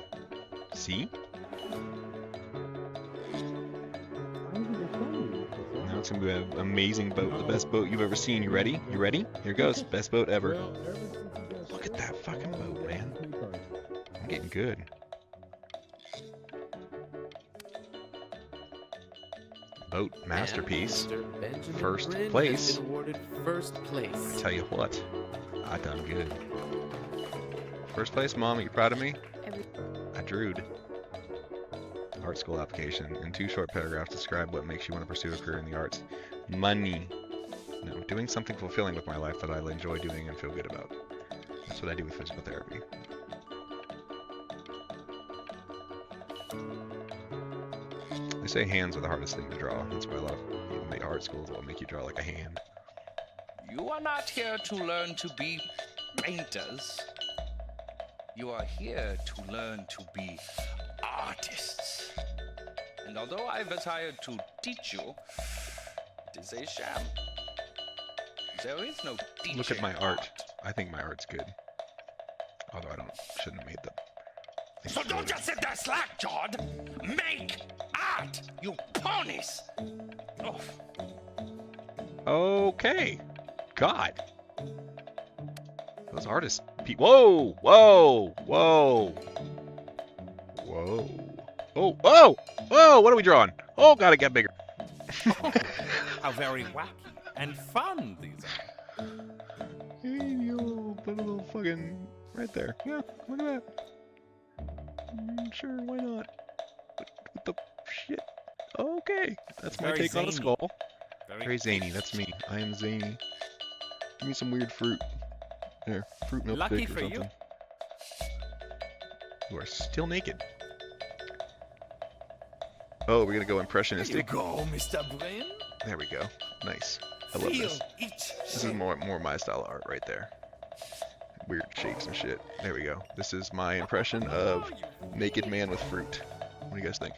See? Now it's gonna be an amazing boat, the best boat you've ever seen. You ready? You ready? Here goes, best boat ever. Look at that fucking boat, man. I'm getting good. Boat masterpiece. First place. I tell you what, I done good. First place, Mom. Are you proud of me? I drewed. Art school application. In 2 short paragraphs, describe what makes you want to pursue a career in the arts. Money. No, doing something fulfilling with my life that I'll enjoy doing and feel good about. That's what I do with physical therapy. They say hands are the hardest thing to draw. That's why a lot of even the art schools will make you draw like a hand. You are not here to learn to be painters. You are here to learn to be artists. And although I've hired to teach you, it is a sham. There is no teaching. Look at my art. I think my art's good. Although shouldn't have made them. So don't just sit there slack-jawed. Make art, you ponies. Oh. Okay. God. Those artists. Whoa! Whoa! Whoa! Whoa! Oh! Whoa! Whoa! What are we drawing? Oh, God, it got bigger. How very wacky and fun these are. Hey, yo, put a little fucking right there. Yeah, look at that. Sure, why not? What the shit? Okay, that's my Very take on a zany. skull. Very Very zany. That's me. I am zany. Give me some weird fruit. There, fruit milk Lucky stick or for you. something. You are still naked. Oh, we're gonna go impressionistic. There you go, Mr. Brin. There we go. Nice. I love this. This is more my style of art right there. Weird shapes and shit. There we go. This is my impression of naked man with fruit. What do you guys think?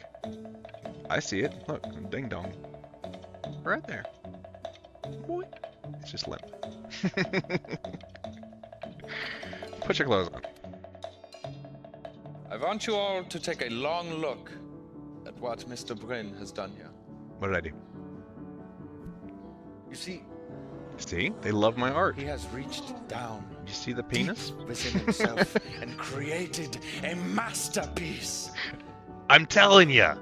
I see it. Look, ding dong. Right there. Boy. It's just limp. Put your clothes on. I want you all to take a long look at what Mr. Brin has done here. What did I do? You see, See? They love my art. he has reached down You see the penis? deep within himself and created a masterpiece. I'm telling you. I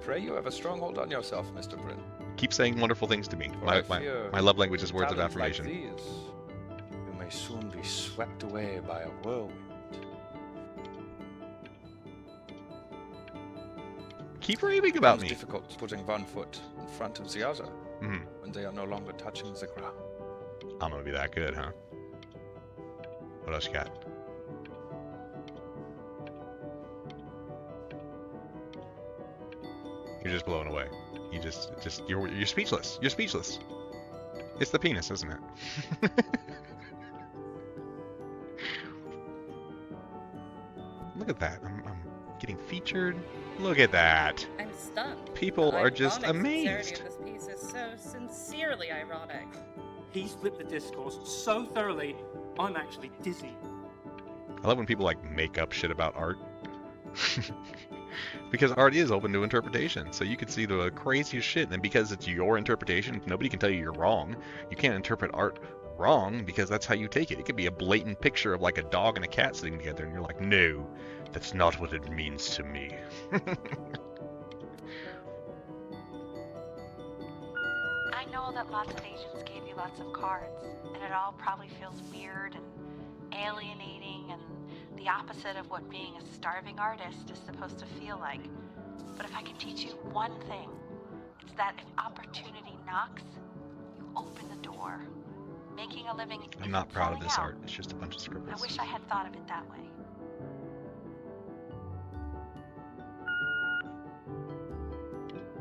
pray you have a strong hold on yourself, Mr. Brin. Keep saying wonderful things to me. For My I fear my love language is words of talents like affirmation. these, you may soon be swept away by a whirlwind. Keep raving about It's me. difficult putting one foot in front of the other Mhm. when they are no longer touching the ground. I'm gonna be that good, huh? What else you got? You're just blown away. You're speechless. You're speechless. It's the penis, isn't it? Look at that. I'm getting featured. Look at that. I'm stunned. People The are just ironic sincerity amazed. of this piece is so sincerely ironic. He's flipped the discourse so thoroughly, I'm actually dizzy. I love when people like make up shit about art. Because art is open to interpretation, so you could see the craziest shit, and because it's your interpretation, nobody can tell you you're wrong. You can't interpret art wrong because that's how you take it. It could be a blatant picture of like a dog and a cat sitting together, and you're like, no, that's not what it means to me. I know that lots of agents gave you lots of cards, and it all probably feels weird and alienating and the opposite of what being a starving artist is supposed to feel like. But if I can teach you one thing, it's that if opportunity knocks, you open the door. Making a living I'm not proud of selling this out. art. It's just a bunch of I scribbles. wish I had thought of it that way.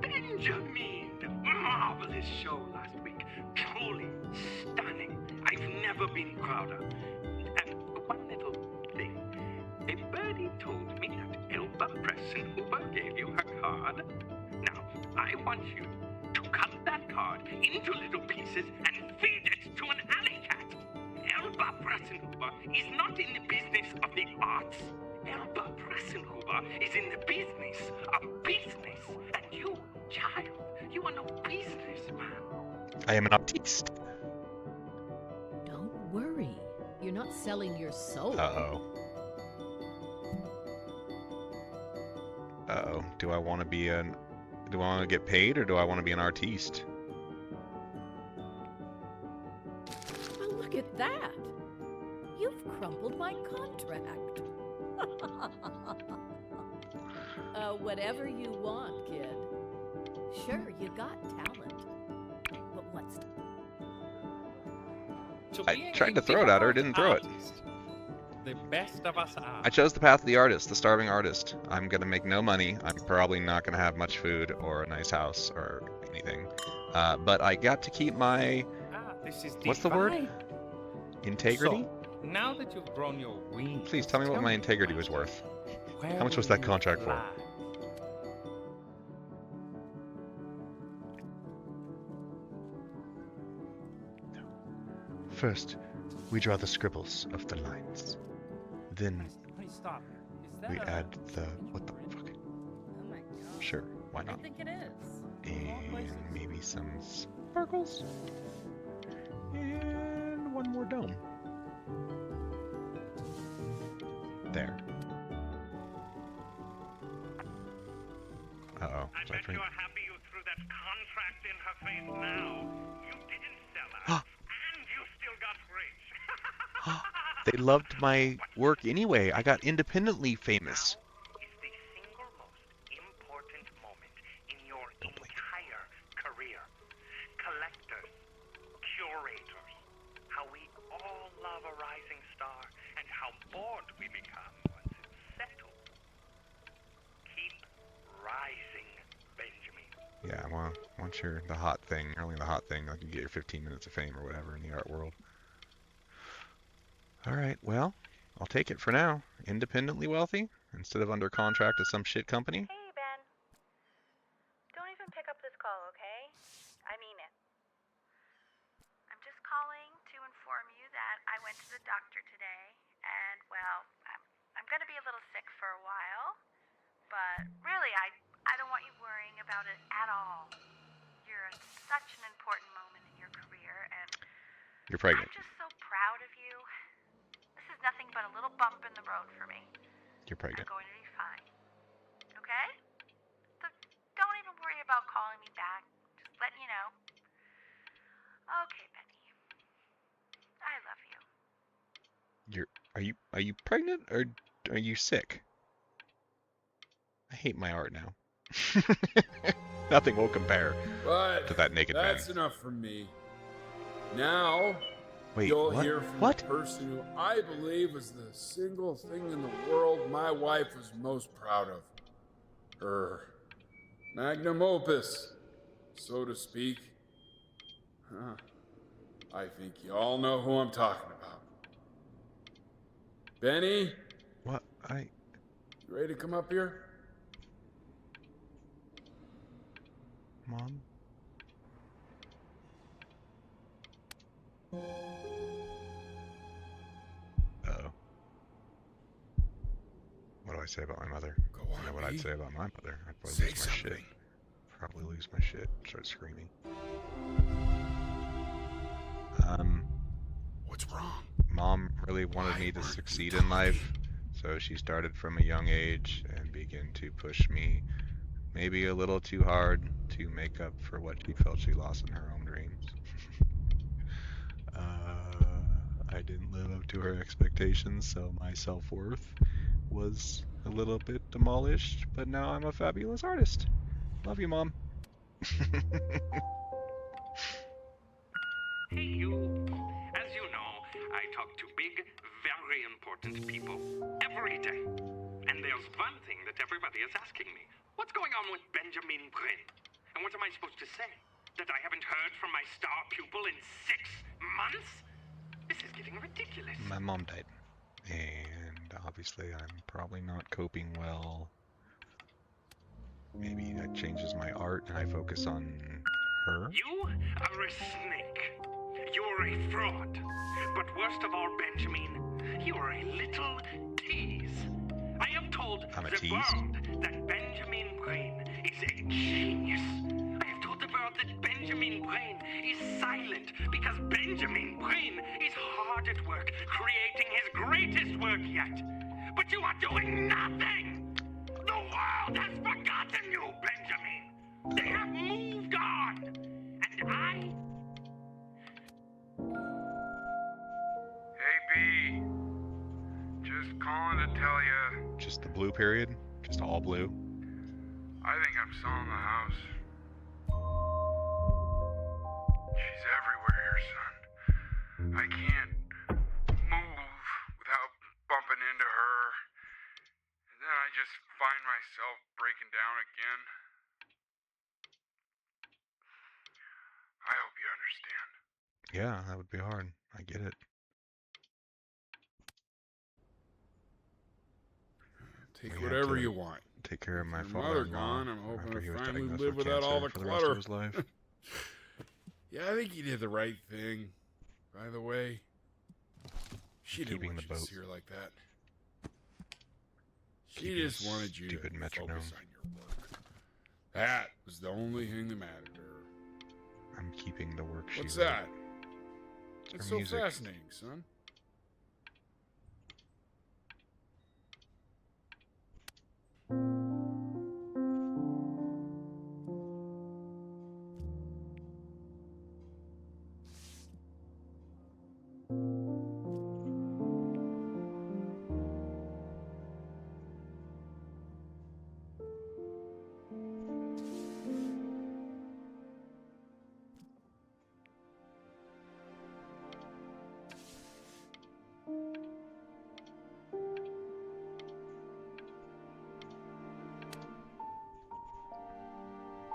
Benjamin! Marvelous show last week. Truly stunning. I've never been prouder. And one little thing. A birdie told me that Elba Preston Hoover gave you her card. Now, I want you to cut that card apart into little pieces and feed it to an alley cat. Elba Pressenhuber is not in the business of the arts. Elba Pressenhuber is in the business of business. And you, child, you are no businessman. I am an artiste. Don't worry. You're not selling your soul. Uh-oh. Uh-oh. Do I want to be an... Do I want to get paid, or do I want to be an artiste? Oh, look at that. You've crumpled my contract. Whatever you want, kid. Sure, you got talent. But what's... I tried to throw it at her, didn't throw it. The best of us are. I chose the path of the artist, the starving artist. I'm gonna make no money. I'm probably not gonna have much food or a nice house or anything. But I got to keep my... This is What's the word? Integrity? So, now that you've grown your wings, Please tell me what my integrity was worth. How much was that contract for? First, we draw the scribbles of the lines. Then we add the... What the fuck? Oh my god. Sure, why not? I think it is. And maybe some sparkles. And one more dome. There. Uh-oh. I bet you're happy you threw that contract in her face now. You didn't sell out, and you still got rich. They loved my work anyway. I got independently famous. It's the single most important moment in your entire career. Collectors, curators, how we all love a rising star, and how bored we become once it's settled. Keep rising, Benjamin. Yeah, well, once you're the hot thing, only the hot thing, like you get your 15 minutes of fame or whatever in the art world. Alright, well, I'll take it for now. Independently wealthy, instead of under contract to some shit company. Hey, Ben. Don't even pick up this call, okay? I mean it. I'm just calling to inform you that I went to the doctor today, and, well, I'm gonna be a little sick for a while, but really, I don't want you worrying about it at all. You're at such an important moment in your career, and You're pregnant. I'm just so proud of you. This is nothing but a little bump in the road for me. You're pregnant. I'm going to be fine. Okay? So don't even worry about calling me back. Just letting you know. Okay, Benny. I love you. Are you pregnant or are you sick? I hate my art now. Nothing will compare to that naked man. That's enough from me. Now, Wait, you'll what? hear from What? the person who I believe is the single thing in the world my wife was most proud of. Her magnum opus, so to speak. Huh. I think you all know who I'm talking about. Benny? What? You ready to come up here? Mom? Uh-oh. What do I say about my mother? I know what I'd say about my mother. I'd probably lose my shit. Probably lose my shit. Start screaming. What's wrong? Mom really wanted me to succeed in life, so she started from a young age and began to push me maybe a little too hard to make up for what she felt she lost in her own dreams. I didn't live up to her expectations, so my self-worth was a little bit demolished, but now I'm a fabulous artist. Love you, Mom. Hey, you. As you know, I talk to big, very important people every day. And there's one thing that everybody is asking me. What's going on with Benjamin Brain? And what am I supposed to say? That I haven't heard from my star pupil in 6 months? This is getting ridiculous. My mom died. And obviously I'm probably not coping well. Maybe that changes my art and I focus on Her? You are a snake. You're a fraud. But worst of all, Benjamin, you are a little tease. I have told I'm a the tease? world that Benjamin Brain is a genius. I have told the world that Benjamin Brain is silent because Benjamin Brain is hard at work creating his greatest work yet. But you are doing nothing! The world has forgotten you, Benjamin! They have moved on! And I... Hey, B. Just calling to tell you. Just the blue period? Just all blue? I think I'm selling the house. She's everywhere here, son. I can't move without bumping into her. And then I just find myself breaking down again. I hope you understand. Yeah, that would be hard. I get it. Take whatever you want. Take care of my With your mother father-in-law gone, I'm hoping after to he was finally diagnosed live with without all the cancer for the rest of clutter. his life. Yeah, I think you did the right thing. By the way, she didn't Keeping want the you to boat. see her like that. She Keeping just wanted you to stupid metronome. focus on your work. That was the only thing that mattered to her. I'm keeping the work she What's wrote. that? It's What's her so music. fascinating, son?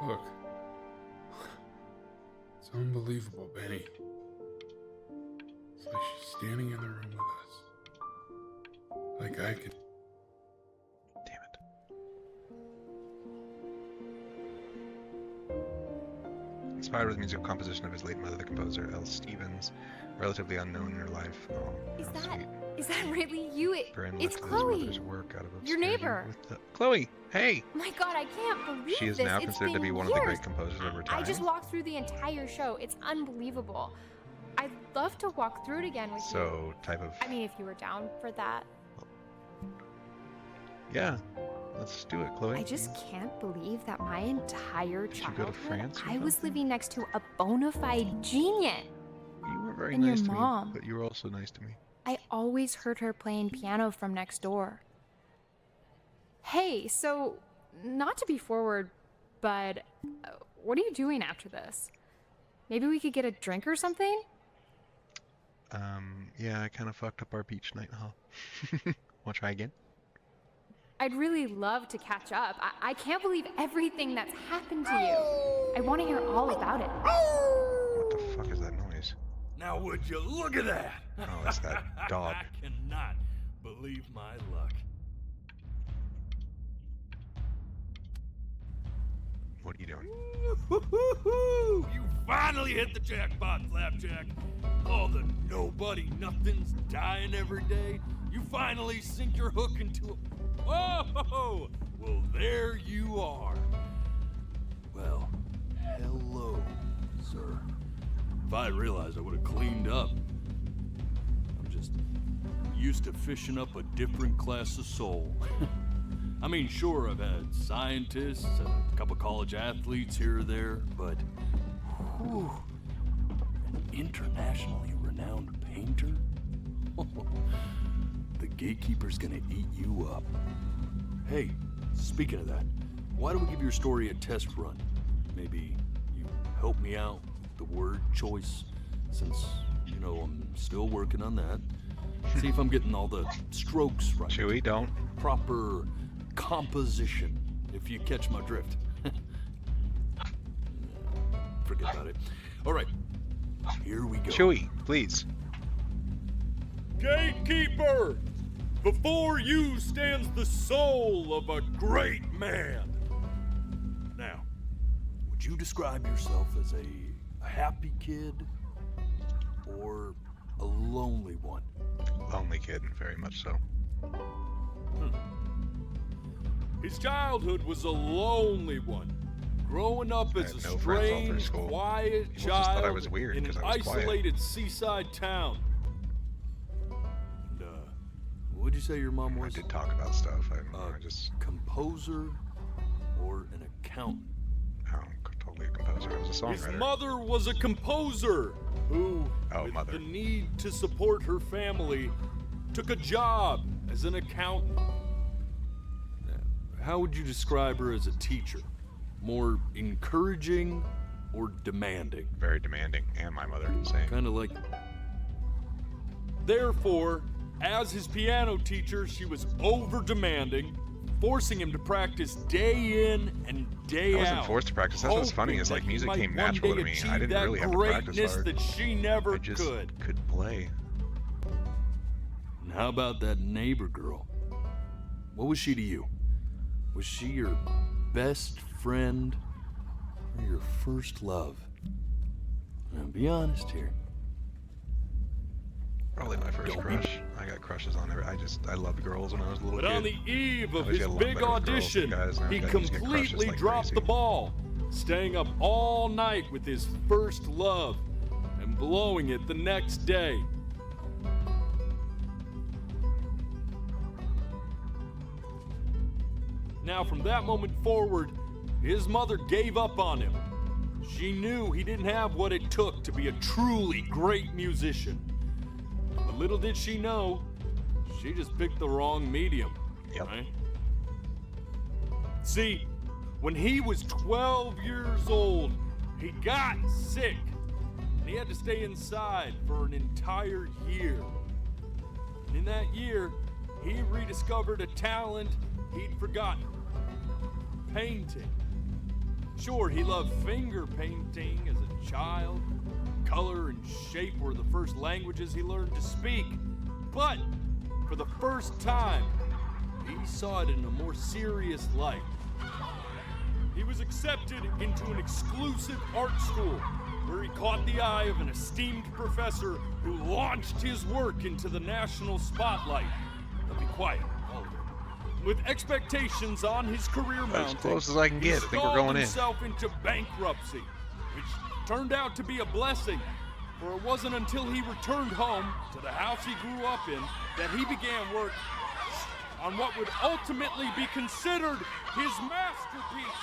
Look. It's unbelievable, Benny. It's like she's standing in the room with us. Like I could. Inspired with the musical composition of his late mother, the composer Elle Stevens, relatively unknown in her life. Oh, how sweet. Is that really you? Brain It's lifted his Chloe. mother's work out of Your obscurity neighbor. with the- Chloe, hey! My God, I can't believe She is this. now It's considered to been be one of the years. great composers of her time. I just walked through the entire show. It's unbelievable. I'd love to walk through it again with you. So, type of... I mean, if you were down for that. Yeah, let's do it, Chloe. I just can't believe that my entire you go to childhood, France or I was living next to a bona fide genius. You were very and nice your to mom. me, but you were also nice to me. I always heard her playing piano from next door. Hey, so, not to be forward, but what are you doing after this? Maybe we could get a drink or something? Yeah, I kind of fucked up our beach night, huh? Wanna try again? I'd really love to catch up. I can't believe everything that's happened to you. I want to hear all about it. What the fuck is that noise? Now would you look at that? Oh, it's that dog. I cannot believe my luck. What are you doing? Woo-hoo-hoo-hoo! You finally hit the jackpot, Flapjack. All the nobody nothings dying every day. You finally sink your hook into a... Oh, well, there you are. Well, hello, sir. If I realized, I would have cleaned up. I'm just used to fishing up a different class of soul. I mean, sure, I've had scientists and a couple college athletes here or there, but whew, an internationally renowned painter? The gatekeeper's gonna eat you up. Hey, speaking of that, why don't we give your story a test run? Maybe you help me out with the word choice, since, you know, I'm still working on that. See if I'm getting all the strokes right. Chewie, don't. Proper composition, if you catch my drift. Forget about it. All right, here we go. Chewie, please. Gatekeeper! Before you stands the soul of a great man. Now, would you describe yourself as a happy kid or a lonely one? Lonely kid, very much so. His childhood was a lonely one. Growing up as a no friends all through strange, school. quiet People just thought I child was weird in an 'cause I was quiet. isolated seaside town. And, what'd you say your mom was? I did talk about stuff. I just... Composer or an accountant? Oh, totally a composer. I was a His songwriter. mother was a composer who, with mother. the need to support her family, took a job as an accountant. How would you describe her as a teacher? More encouraging or demanding? Very demanding, and my mother, same. Kind of like... Therefore, as his piano teacher, she was over-demanding, forcing him to practice day in and day out. I wasn't forced to practice. That's what's funny is like music came natural to me. I didn't really have to practice hard. That she never I just could play. And how about that neighbor girl? What was she to you? Was she your best friend or your first love? Now be honest here. Probably my first crush. I got crushes on every. I loved girls when I was a little But kid. on the eve of I his get along big better with girls than audition, guys, and he I used to get crushes completely like dropped crazy. the ball, staying up all night with his first love and blowing it the next day. Now, from that moment forward, his mother gave up on him. She knew he didn't have what it took to be a truly great musician. But little did she know, she just picked the wrong medium. Right? See, when he was 12 years old, he got sick, and he had to stay inside for an entire year. And in that year, he rediscovered a talent he'd forgotten. Painting. Sure, he loved finger painting as a child. Color and shape were the first languages he learned to speak. But for the first time, he saw it in a more serious light. He was accepted into an exclusive art school where he caught the eye of an esteemed professor who launched his work into the national spotlight. Now be quiet, all of it. With expectations on his career mounting, As close as I can get. I think we're going in. he himself into bankruptcy, which turned out to be a blessing, for it wasn't until he returned home to the house he grew up in that he began work on what would ultimately be considered his masterpiece.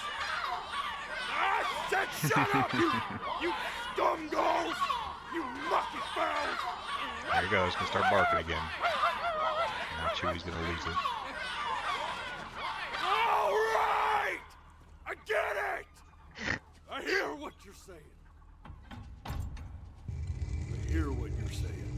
I said shut up, you scumballs! You mucky fowls! There he goes. Gonna start barking again. Now Chewie's gonna lose it. All right! I get it! I hear what you're saying. I hear what you're saying.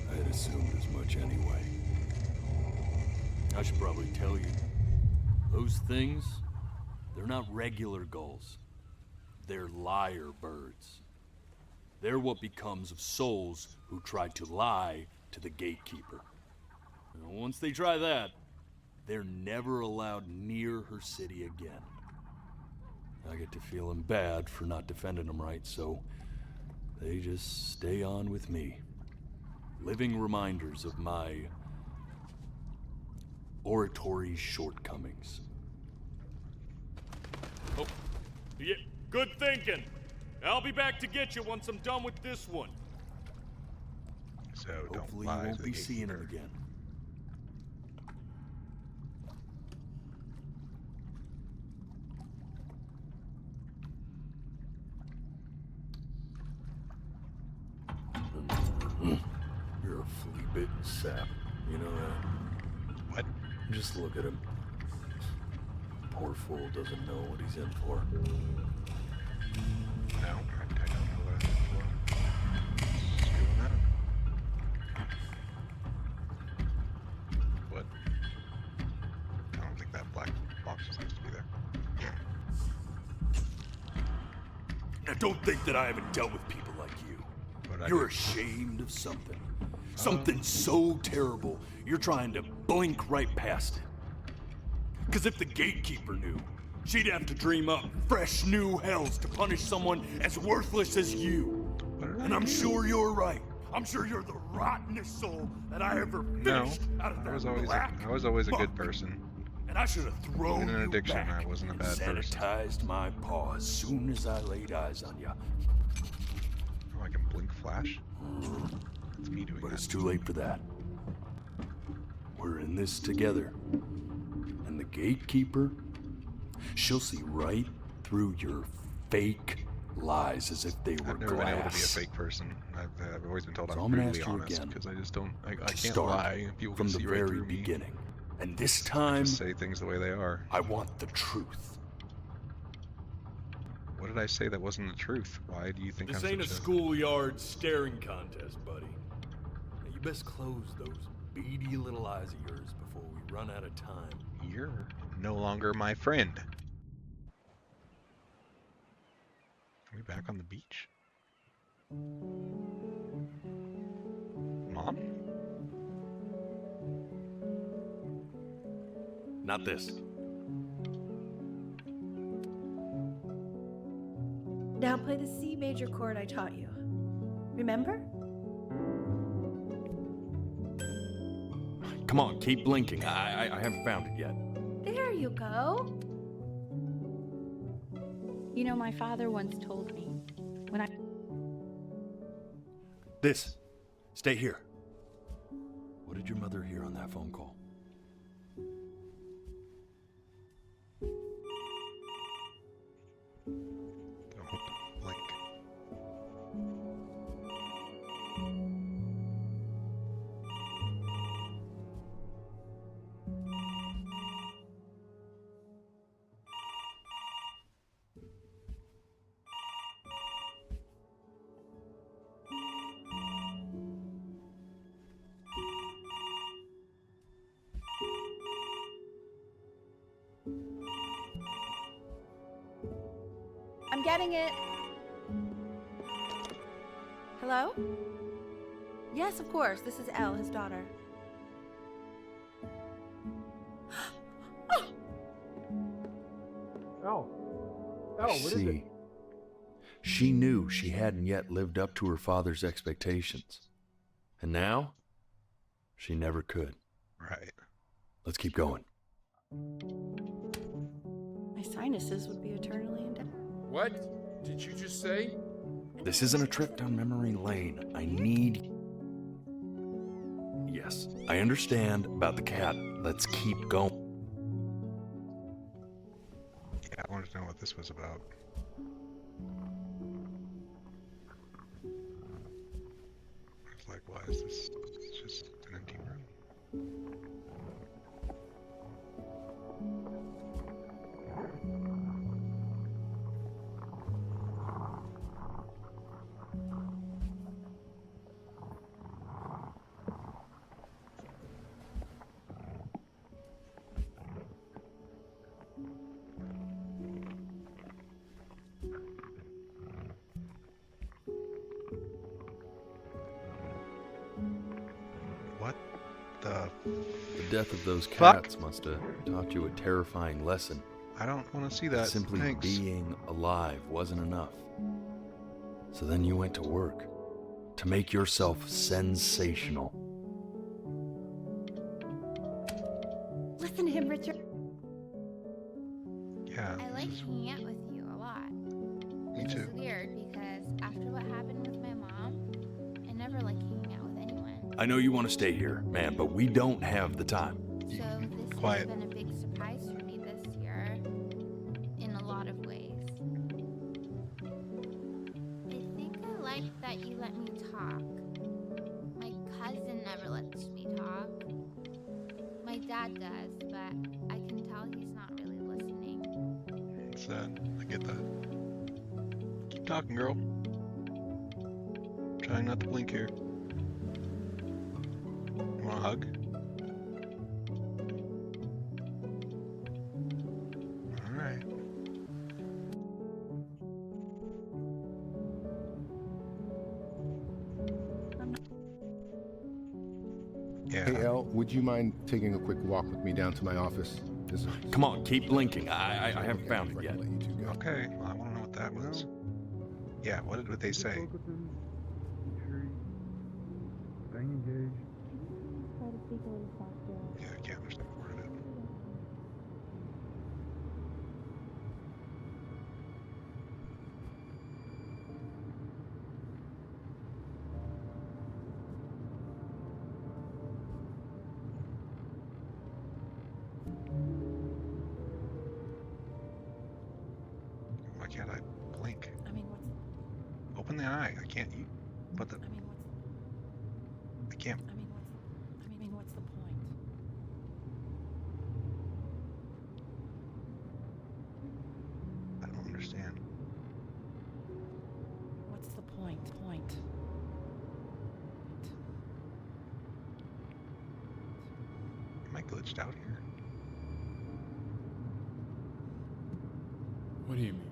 I had assumed as much anyway. I should probably tell you, those things, they're not regular gulls. They're liar birds. They're what becomes of souls who try to lie to the gatekeeper. And once they try that, they're never allowed near her city again. I get to feeling bad for not defending them right, so they just stay on with me. Living reminders of my oratory shortcomings. Oh, yeah, good thinking. I'll be back to get you once I'm done with this one. So hopefully you won't be seeing him again. You're a flea-bitten sap. You know that? What? Just look at him. Poor fool doesn't know what he's in for. No, I don't know what I'm in for. Screw that. What? I don't think that black box is supposed to be there. Now don't think that I haven't dealt with people like you. What'd I You're do? ashamed of something. Something so terrible, you're trying to blink right past it. Because if the gatekeeper knew, she'd have to dream up fresh new hells to punish someone as worthless as you. And I'm sure you're right. I'm sure you're the rottenest soul that I ever fished out of that I was always a good person. And I should have thrown Even in you addiction, back I wasn't a and bad person. sanitized my paw as soon as I laid eyes on you. Oh, I can blink flash? That's me doing But that. it's too late for that. We're in this together. And the gatekeeper, she'll see right through your fake lies as if they were I've never been able to be a glass. fake person. I've always been told So I'm I'm gonna brutally ask you honest again because I just don't. I to can't start lie. People from can the see right very through me. beginning. And this I time, just say things the way they are. I want the truth. What did I say that wasn't the truth? Why do you think This I'm ain't a such schoolyard staring contest, buddy. Now you best close those beady little eyes of yours before we run out of time. You're no longer my friend. Are we back on the beach? Mom? Not this. Now play the C major chord I taught you. Remember? Come on, keep blinking. I haven't found it yet. There you go. You know, my father once told me when I. This. Stay here. What did your mother hear on that phone call? Don't blink. I'm getting it. Hello? Yes, of course. This is Elle, his daughter. Oh, what is it? See, she knew she hadn't yet lived up to her father's expectations. And now, she never could. Right. Let's keep going. My sinuses would be eternally indebted. What did you just say? This isn't a trip down memory lane. I need... Yes, I understand about the cat. Let's keep going. Yeah, I wanted to know what this was about. It's like, why is this? It's just an empty room. What the? The death of those Fuck? cats must have taught you a terrifying lesson. I don't want to see that. Simply Thanks. being alive wasn't enough. So then you went to work to make yourself sensational. Listen to him, Richard. Yeah. I like hanging out with you a lot. Me Which too. is weird because after what happened with my mom, I never like hanging out with anyone. I know you want to stay here, man, but we don't have the time. So this Quiet. has been a big surprise for me this year, in a lot of ways. I think I like that you let me talk. My cousin never lets me talk. My dad does, but I can tell he's not really listening. It's sad. I get that. Keep talking, girl. Trying not to blink here. You want a hug? Alright. Yeah. Hey, El, would you mind taking a quick walk with me down to my office? Come on, keep blinking. I haven't found it yet. Okay, well, I want to know what that was. Yeah, what did they say? Staying engaged. Try to speak a little softer. Yeah, I can't understand a word of it. Why can't I blink? I mean, what's... Open the eye. I can't. What the? I mean, what's... I can't. I mean, what's the point? I don't understand. What's the point? Am I glitched out here? What do you mean?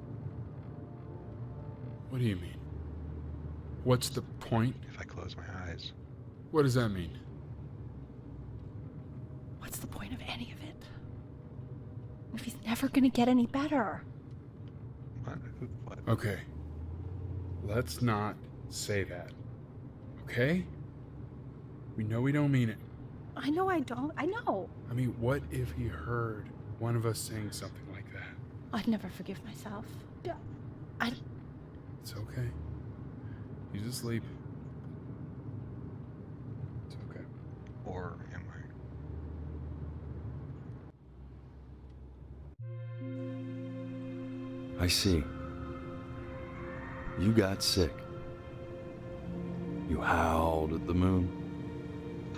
What do you mean? What's the point? If I close my eyes. What does that mean? What's the point of any of it? If he's never gonna get any better. What? Okay. Let's not say that. Okay? We know we don't mean it. I know I don't. I know. I mean, what if he heard one of us saying something like that? I'd never forgive myself. It's okay. He's asleep. It's okay. Or am I? I see. You got sick. You howled at the moon.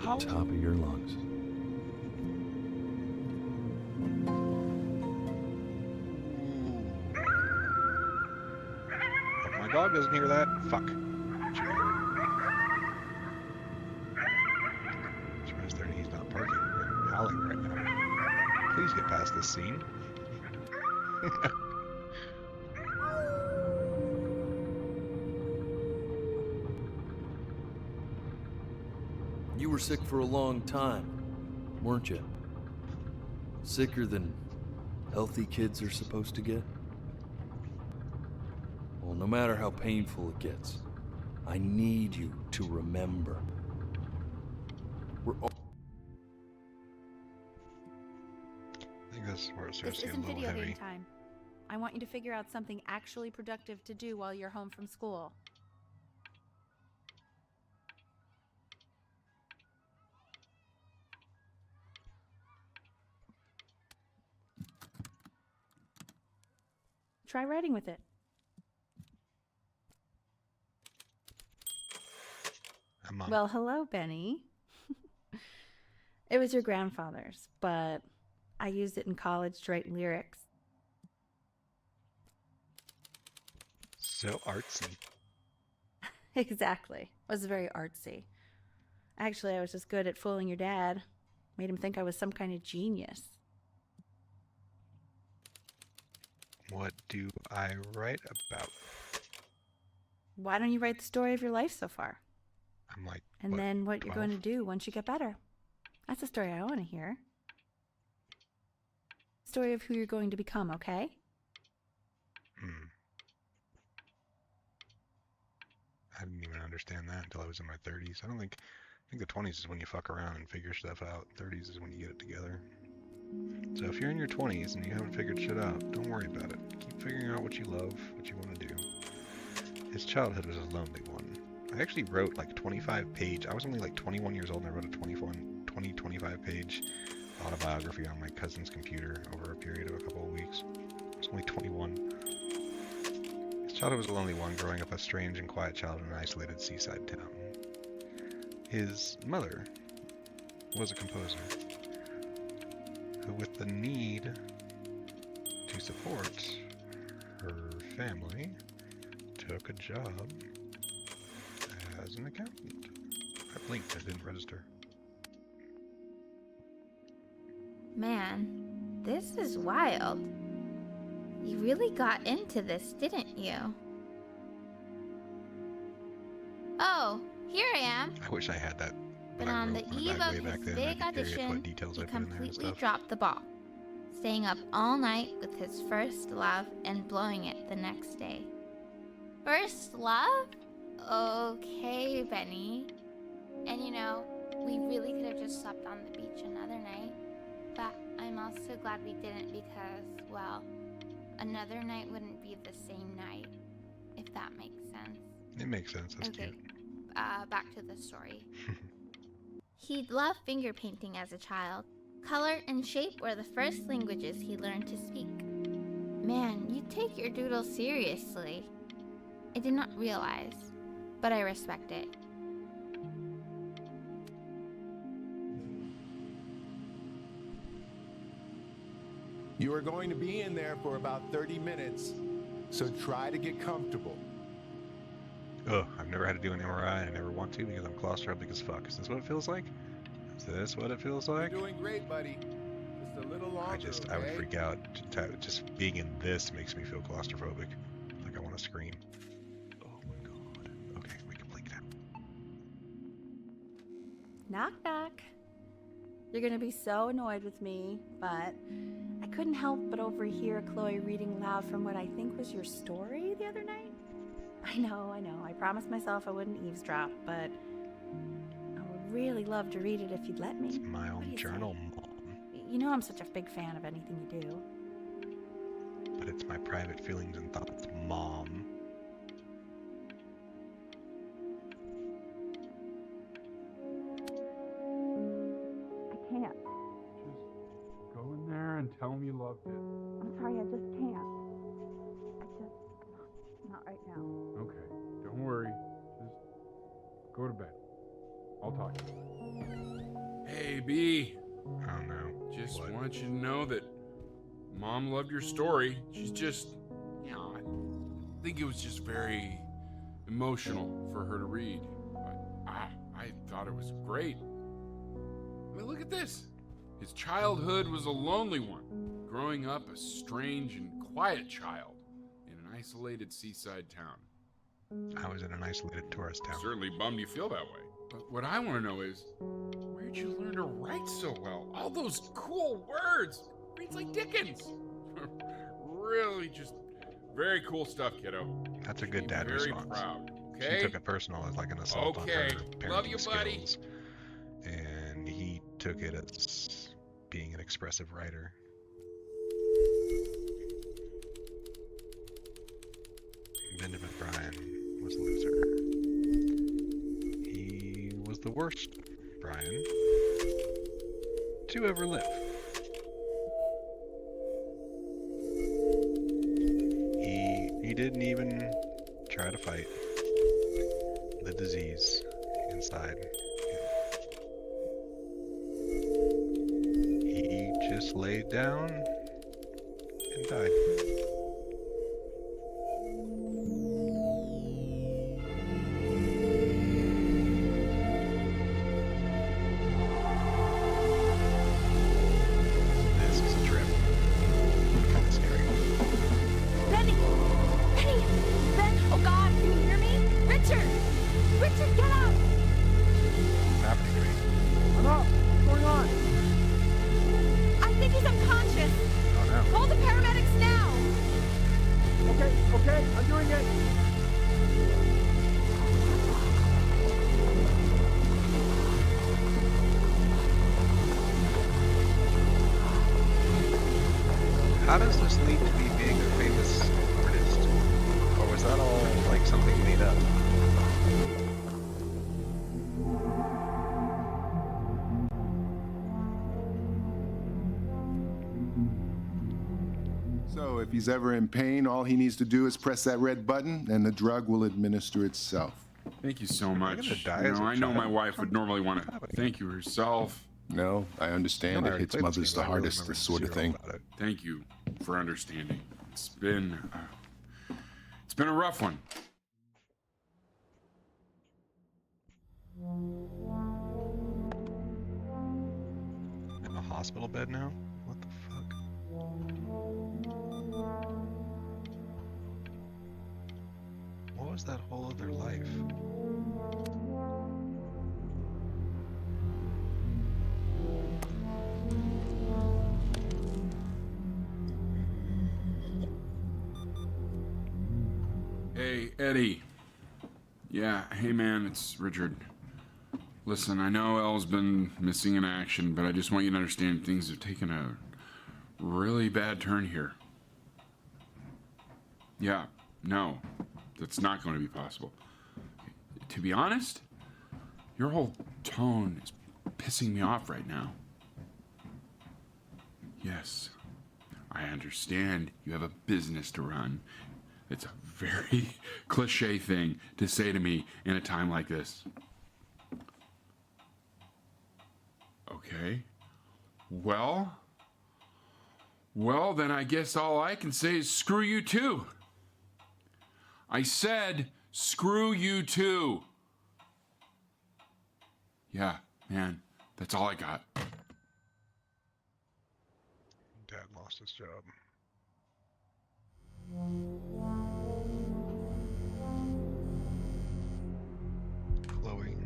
At the top of your lungs. If my dog doesn't hear that, fuck. Surprised that he's not barking or howling right now. Please get past this scene. You were sick for a long time, weren't you? Sicker than healthy kids are supposed to get? Well, no matter how painful it gets, I need you to remember. We're all... I think this is where it starts This to get a isn't little video heavy. game time. I want you to figure out something actually productive to do while you're home from school. Try writing with it. Well, hello, Benny. It was your grandfather's, but I used it in college to write lyrics. So artsy. Exactly. It was very artsy. Actually, I was just good at fooling your dad. Made him think I was some kind of genius. What do I write about? Why don't you write the story of your life so far? I'm like, And then what you're going to do once you get better. That's the story I want to hear. Story of who you're going to become, okay? I didn't even understand that until I was in my 30s. I think the 20s is when you fuck around and figure stuff out. 30s is when you get it together. So if you're in your 20s and you haven't figured shit out, don't worry about it. Keep figuring out what you love, what you want to do. His childhood was a lonely one. I actually wrote like 25-page. I was only like 21 years old and I wrote a 25-page autobiography on my cousin's computer over a period of a couple of weeks. I was only 21. His childhood was a lonely one, growing up a strange and quiet child in an isolated seaside town. His mother was a composer who, with the need to support her family, took a job as an accountant. I blinked, I didn't register. Man, this is wild. You really got into this, didn't you? Oh, here I am. I wish I had that But I on grew the up in eve way of back his then, I'd big be curious what audition, details he I put in there and completely stuff. dropped the ball, staying up all night with his first love and blowing it the next day. First love? Okay, Benny. And you know, we really could have just slept on the beach another night. But I'm also glad we didn't because, well, another night wouldn't be the same night, if that makes sense. It makes sense. That's Okay, cute. back to the story. He'd loved finger painting as a child. Color and shape were the first languages he learned to speak. Man, you take your doodle seriously. I did not realize, but I respect it. You are going to be in there for about 30 minutes, so try to get comfortable. Ugh, I've never had to do an MRI. I never want to because I'm claustrophobic as fuck. Is this what it feels like? Is this what it feels like? You're doing great, buddy. Just a little longer, I would okay? freak out. Just being in this makes me feel claustrophobic. Like I want to scream. Oh my god. Okay, we can blink now. Knock, knock. You're gonna be so annoyed with me, but I couldn't help but overhear Chloe reading loud from what I think was your story the other night. I know. I promised myself I wouldn't eavesdrop, but I would really love to read it if you'd let me. It's my own journal, Mom. You know I'm such a big fan of anything you do. But it's my private feelings and thoughts, Mom. I can't. Just go in there and tell him you loved it. I'm sorry, I just can't. Not right now. Okay, don't worry. Just go to bed. I'll talk to you. Hey, B. Oh no. Just want you to know that Mom loved your story. She's just, you know, I think it was just very emotional for her to read. But I thought it was great. I mean, look at this. His childhood was a lonely one, growing up a strange and quiet child in an isolated seaside town. I was in an isolated tourist town. Certainly bummed you feel that way. But what I want to know is, where'd you learn to write so well? All those cool words. Reads like Dickens. Really just very cool stuff, kiddo. That's a good dad very response. Proud. Okay. She took it personal as like an assault on her parenting Love you, buddy. skills. And he took it as being an expressive writer. Benjamin Bryan was a loser. He was the worst Bryan to ever live. He didn't even try to fight the disease inside him. He just laid down and died. This is a trip. Kind of scary. Benny! Benny! Ben! Oh God, can you hear me? Richard! Richard, get up! What's happening to me? I'm up. What's going on? I think he's unconscious. Oh no. Call the paramedics now! Okay, I'm doing it. How does this lead to me being a famous artist? Or was that all like something made up? So if he's ever in pain, all he needs to do is press that red button and the drug will administer itself. Thank you so much. gonna die You as know, a I know my child. wife would normally want to thank you herself. No, I understand. No, I It already hits played this mothers game, the but I really hardest, remember this sort of zero thing. about it. Thank you for understanding. It's been a rough one. In a hospital bed now? What the fuck? What was that whole other life? Eddie. Yeah, hey man, it's Richard. Listen, I know Elle's been missing in action, but I just want you to understand things have taken a really bad turn here. Yeah, no, that's not going to be possible. To be honest, your whole tone is pissing me off right now. Yes, I understand you have a business to run. It's a very cliche thing to say to me in a time like this. Okay. Well, then I guess all I can say is screw you too. I said screw you too. Yeah, man, that's all I got. Dad lost his job. Chloe.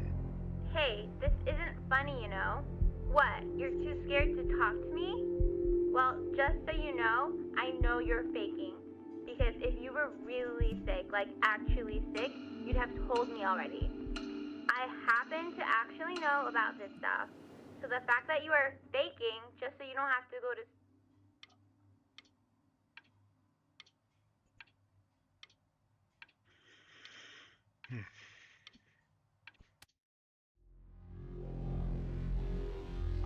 Hey, this isn't funny, you know? What, you're too scared to talk to me? Well, just so you know, I know you're faking. Because if you were really sick, like actually sick, you'd have told me already. I happen to actually know about this stuff. So the fact that you are faking, just so you don't have to go to...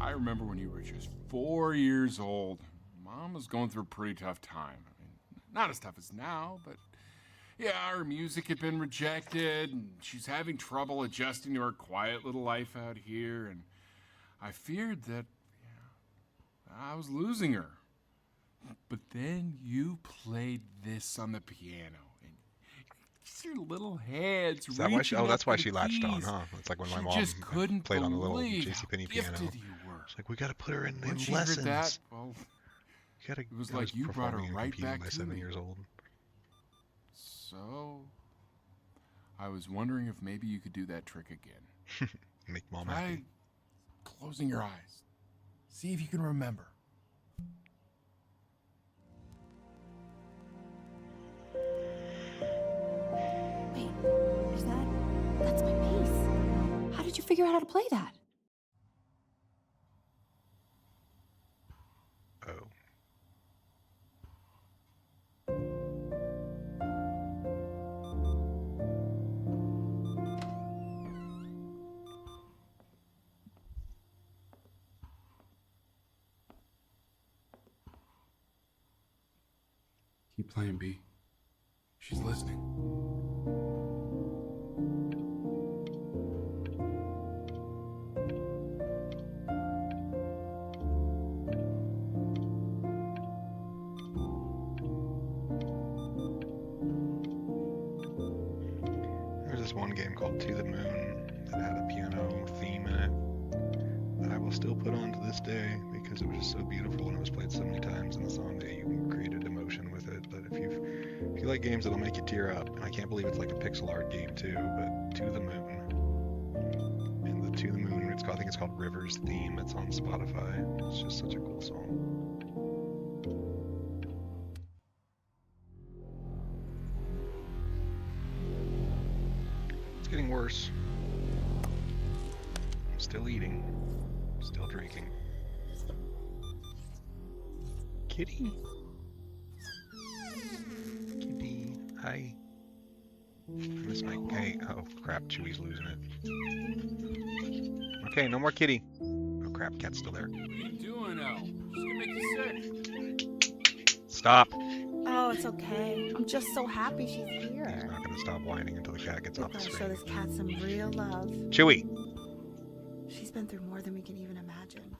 I remember when you were just 4 years old. Mom was going through a pretty tough time. I mean, not as tough as now, but yeah, her music had been rejected, and she's having trouble adjusting to her quiet little life out here, and I feared that I was losing her. But then you played this on the piano, and just your little hands Is that why she, reaching that's up why for she the latched on, keys. huh? It's like when my She mom just couldn't played on the little believe JCPenney how piano. gifted you were. It's like, we gotta put her in When she lessons. heard that, well, You gotta, it was I like you brought her performing and right competing back by to 7 me. years old. So, I was wondering if maybe you could do that trick again. Make mom Try happy. closing your eyes. See if you can remember. Wait, is that's my piece. How did you figure out how to play that? Oh. Keep playing, B. She's listening. There's this one game called To the Moon that had a piano theme in it that I will still put on to this day because it was just so beautiful and it was played so many times in the song that you created emotion with it. But if you like games that'll make you tear up, and I can't believe it's like a pixel art game too, but To the Moon. And the To the Moon, I think it's called Rivers Theme. It's on Spotify. It's just such a cool song. It's getting worse. I'm still eating. Still drinking. Kitty? Kitty. Hi. Miss my... Hey. Oh, crap. Chewy's losing it. Okay, no more kitty. Oh, crap. Cat's still there. What are you doing, Elle? She's gonna make you sick. Stop. Oh, it's okay. I'm just so happy she's He's here. not going to stop whining until the cat gets We off the gotta show screen. this cat some real love. Chewy! She's been through more than we can even imagine.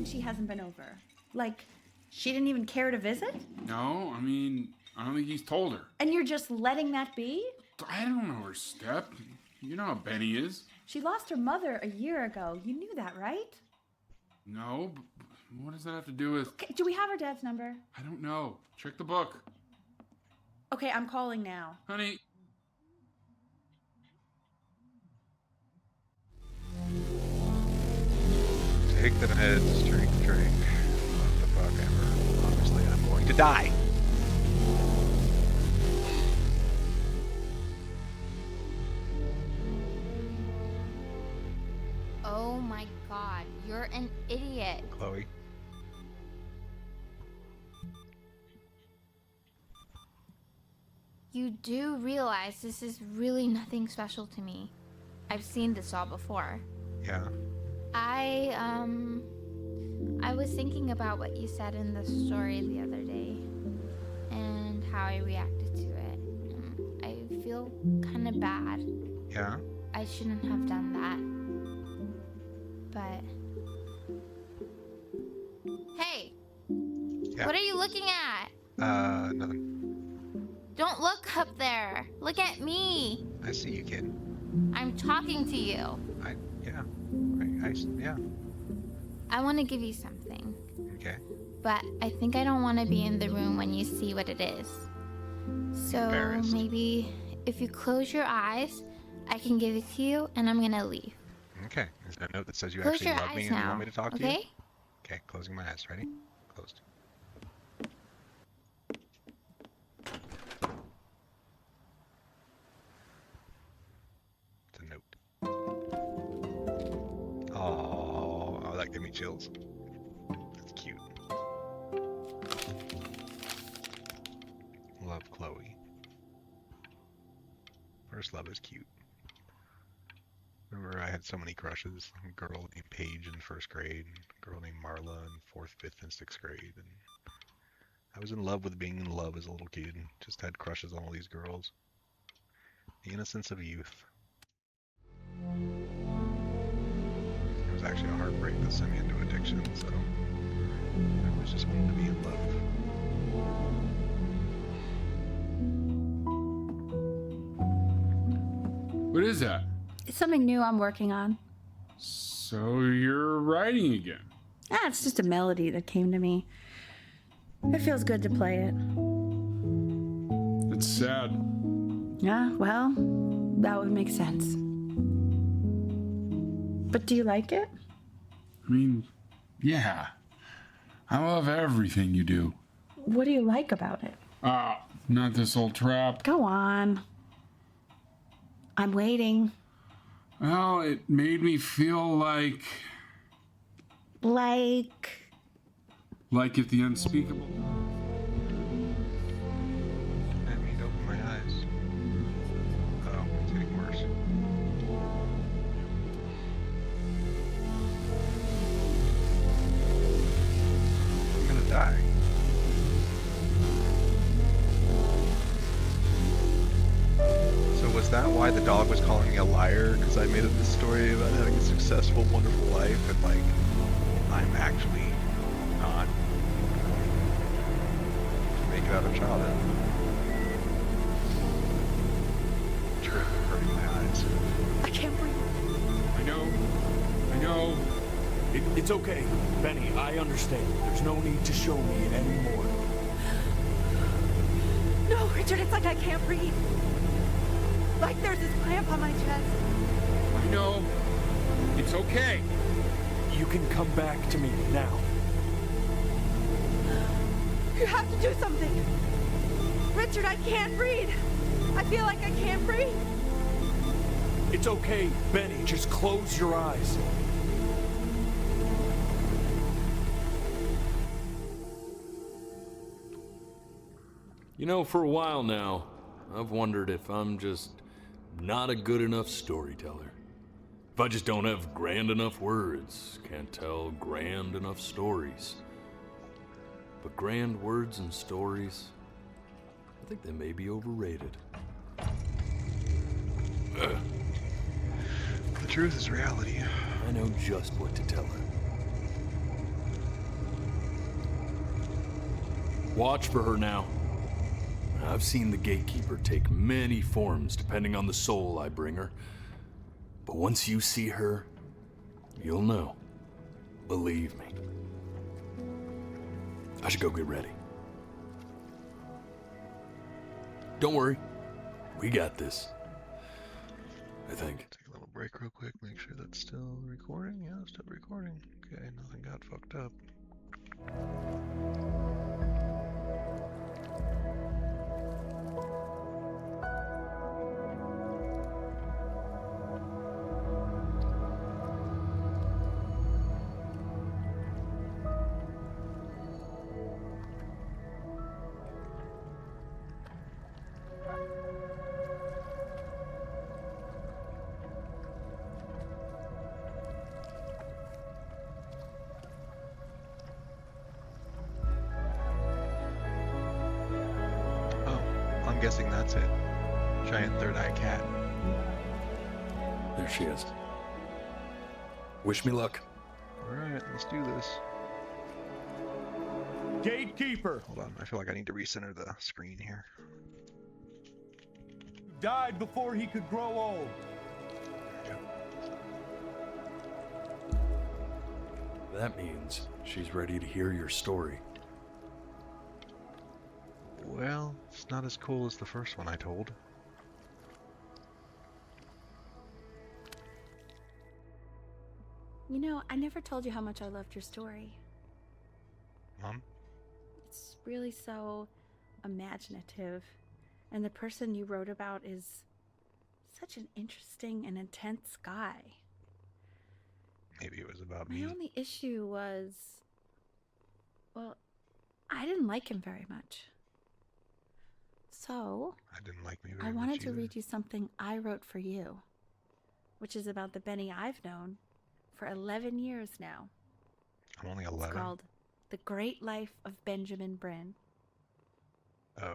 She hasn't been over. Like, she didn't even care to visit? No, I mean, I don't think he's told her. And you're just letting that be? I don't know her step. You know how Benny is. She lost her mother a year ago. You knew that, right? No, but what does that have to do with... Okay, do we have her dad's number? I don't know. Check the book. Okay, I'm calling now. Honey, Take the meds, drink. What the fuck ever. Obviously, I'm going to die. Oh my god, you're an idiot. Chloe. You do realize this is really nothing special to me. I've seen this all before. Yeah. I was thinking about what you said in the story the other day and how I reacted to it. I feel kind of bad. Yeah? I shouldn't have done that. But... Hey! Yeah. What are you looking at? Nothing. Don't look up there. Look at me. I see you, kid. I'm talking to you. Yeah. I want to give you something. Okay. But I think I don't want to be in the room when you see what it is. So maybe if you close your eyes, I can give it to you and I'm gonna leave. Okay. Is there a note that says you Close actually your love me eyes and you now, want me to talk to you? okay? Okay, closing my eyes. Ready? Closed. It's a note. Oh, that gave me chills. That's cute. Love, Chloe. First love is cute. Remember, I had so many crushes. A girl named Paige in 1st grade, a girl named Marla in 4th, 5th, and 6th grade. And I was in love with being in love as a little kid. Just had crushes on all these girls. The innocence of youth. It was actually a heartbreak that sent me into addiction, so I was just wanting to be in love. What is that? It's something new I'm working on. So you're writing again? It's just a melody that came to me. It feels good to play it. It's sad. Yeah, well, that would make sense. But do you like it? I mean, yeah. I love everything you do. What do you like about it? Not this old trap. Go on. I'm waiting. Well, it made me feel like if the unspeakable... I need to open my eyes. Oh, it's getting worse. I'm gonna die. So was that why the dog was calling me a liar? Because I made up this story about having a successful, wonderful life, and like, I'm actually not. To make it out of childhood. Trip hurting my eyes. I can't breathe. I know. It's okay, Benny. I understand. There's no need to show me anymore. No, Richard, it's like I can't breathe. Like there's this clamp on my chest. I know. It's okay. You can come back to me now. You have to do something. Richard, I can't breathe. I feel like I can't breathe. It's okay, Benny. Just close your eyes. You know, for a while now, I've wondered if I'm just not a good enough storyteller. If I just don't have grand enough words, can't tell grand enough stories. But grand words and stories, I think they may be overrated. The truth is reality. I know just what to tell her. Watch for her now. I've seen the gatekeeper take many forms depending on the soul I bring her. But once you see her, you'll know. Believe me. I should go get ready. Don't worry. We got this. I think. Take a little break real quick, make sure that's still recording. Yeah, still recording. Okay, nothing got fucked up. I'm guessing that's it. Giant third-eye cat. There she is. Wish me luck. Alright, let's do this. Gatekeeper! Hold on, I feel like I need to recenter the screen here. Died before he could grow old. That means she's ready to hear your story. Well, it's not as cool as the first one I told. You know, I never told you how much I loved your story. Mom? It's really so imaginative. And the person you wrote about is such an interesting and intense guy. Maybe it was about My me. only issue was, well, I didn't like him very much. So, I didn't like me I very wanted much to either. read you something I wrote for you, which is about the Benny I've known for 11 years now. I'm only 11. It's called The Great Life of Benjamin Bryn. Oh,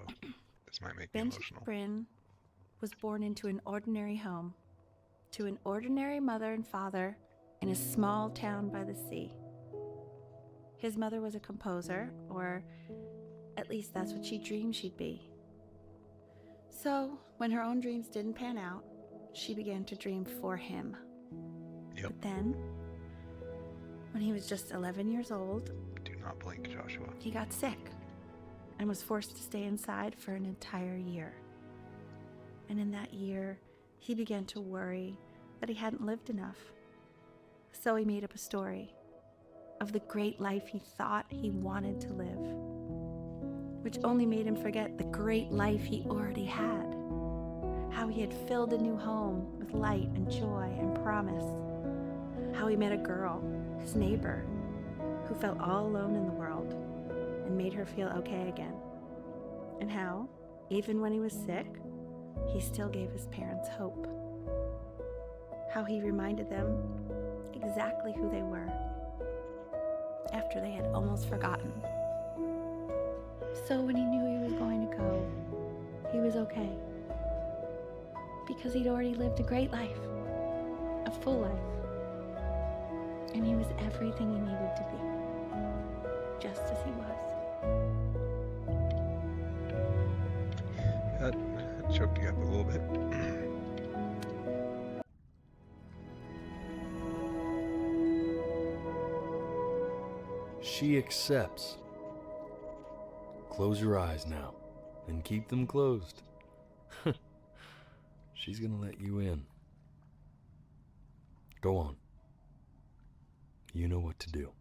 this might make me Benjamin emotional. Bryn was born into an ordinary home, to an ordinary mother and father in a small town by the sea. His mother was a composer, or at least that's what she dreamed she'd be. So, when her own dreams didn't pan out, she began to dream for him. Yep. But then, when he was just 11 years old, Do not blink, Joshua. he got sick and was forced to stay inside for an entire year. And in that year, he began to worry that he hadn't lived enough. So he made up a story of the great life he thought he wanted to live, which only made him forget the great life he already had. How he had filled a new home with light and joy and promise. How he met a girl, his neighbor, who felt all alone in the world and made her feel okay again. And how, even when he was sick, he still gave his parents hope. How he reminded them exactly who they were after they had almost forgotten. So when he knew he was going to go, he was okay. Because he'd already lived a great life, a full life. And he was everything he needed to be, just as he was. That choked you up a little bit. She accepts. Close your eyes now, and keep them closed. She's gonna let you in. Go on. You know what to do.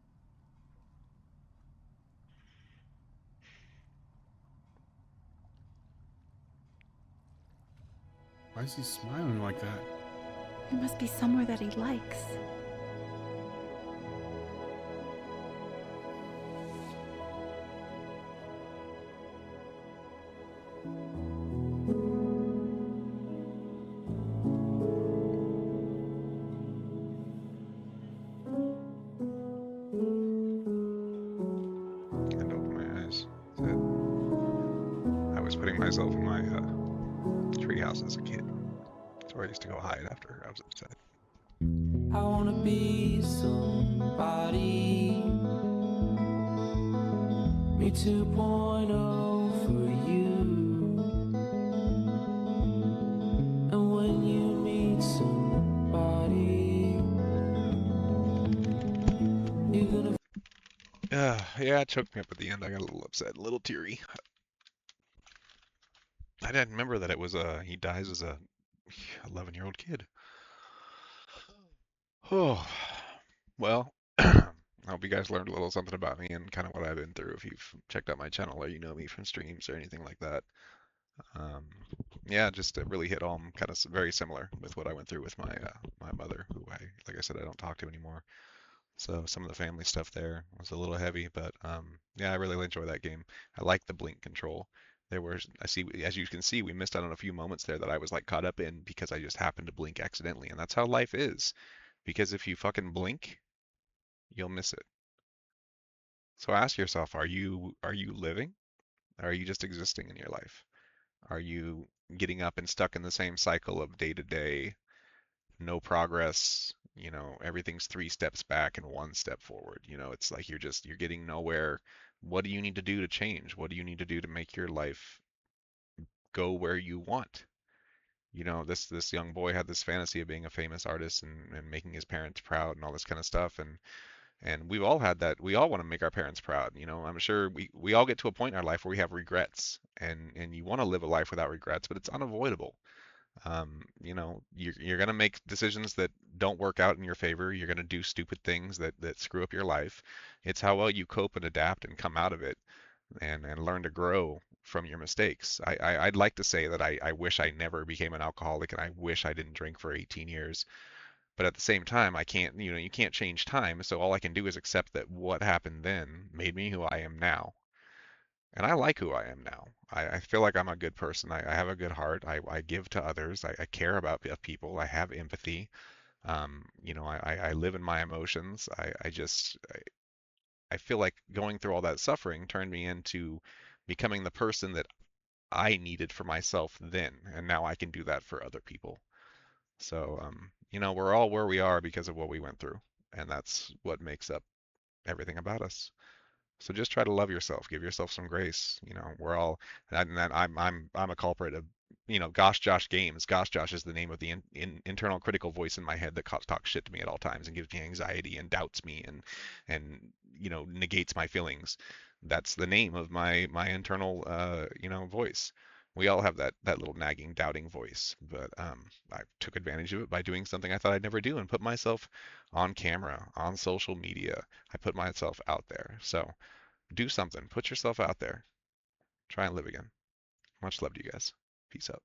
Why is he smiling like that? It must be somewhere that he likes. And open my eyes. That's it. I was putting myself in my treehouse as a kid. That's where I used to go hide after I was upset. I wanna be somebody. Me 2.0 for you. And when you meet somebody, you're gonna. Yeah, it choked me up at the end. I got a little upset, a little teary. I didn't remember that it was he dies as a 11-year-old kid. Oh, well, I hope you guys learned a little something about me and kind of what I've been through. If you've checked out my channel or you know me from streams or anything like that. Um, yeah, just it really hit home, kind of very similar with what I went through with my mother, who like I said, I don't talk to anymore. So some of the family stuff there was a little heavy, but yeah, I really enjoy that game. I like the blink control. I see, as you can see, we missed out on a few moments there that I was like caught up in because I just happened to blink accidentally, and that's how life is. Because if you fucking blink, you'll miss it. So ask yourself, are you living? Or are you just existing in your life? Are you getting up and stuck in the same cycle of day to day, no progress, everything's 3 steps back and 1 step forward. It's like you're getting nowhere. What do you need to do to change? What do you need to do to make your life go where you want? This young boy had this fantasy of being a famous artist and making his parents proud and all this kind of stuff. And we've all had that. We all want to make our parents proud. I'm sure we all get to a point in our life where we have regrets and you want to live a life without regrets, but it's unavoidable. You're gonna make decisions that don't work out in your favor. You're gonna do stupid things that screw up your life. It's how well you cope and adapt and come out of it and learn to grow from your mistakes. I'd like to say that I wish I never became an alcoholic and I wish I didn't drink for 18 years. But at the same time, I can't, you can't change time. So all I can do is accept that what happened then made me who I am now. And I like who I am now. I feel like I'm a good person. I have a good heart. I give to others. I care about people. I have empathy. I live in my emotions. I feel like going through all that suffering turned me into becoming the person that I needed for myself then, and now I can do that for other people. So, we're all where we are because of what we went through, and that's what makes up everything about us. So just try to love yourself, give yourself some grace. We're all, and I'm a culprit of, Gosh Josh Games. Gosh Josh is the name of the internal critical voice in my head that talks shit to me at all times and gives me anxiety and doubts me and negates my feelings. That's the name of my internal voice. We all have that little nagging, doubting voice, but I took advantage of it by doing something I thought I'd never do and put myself on camera, on social media. I put myself out there. So do something. Put yourself out there. Try and live again. Much love to you guys. Peace out.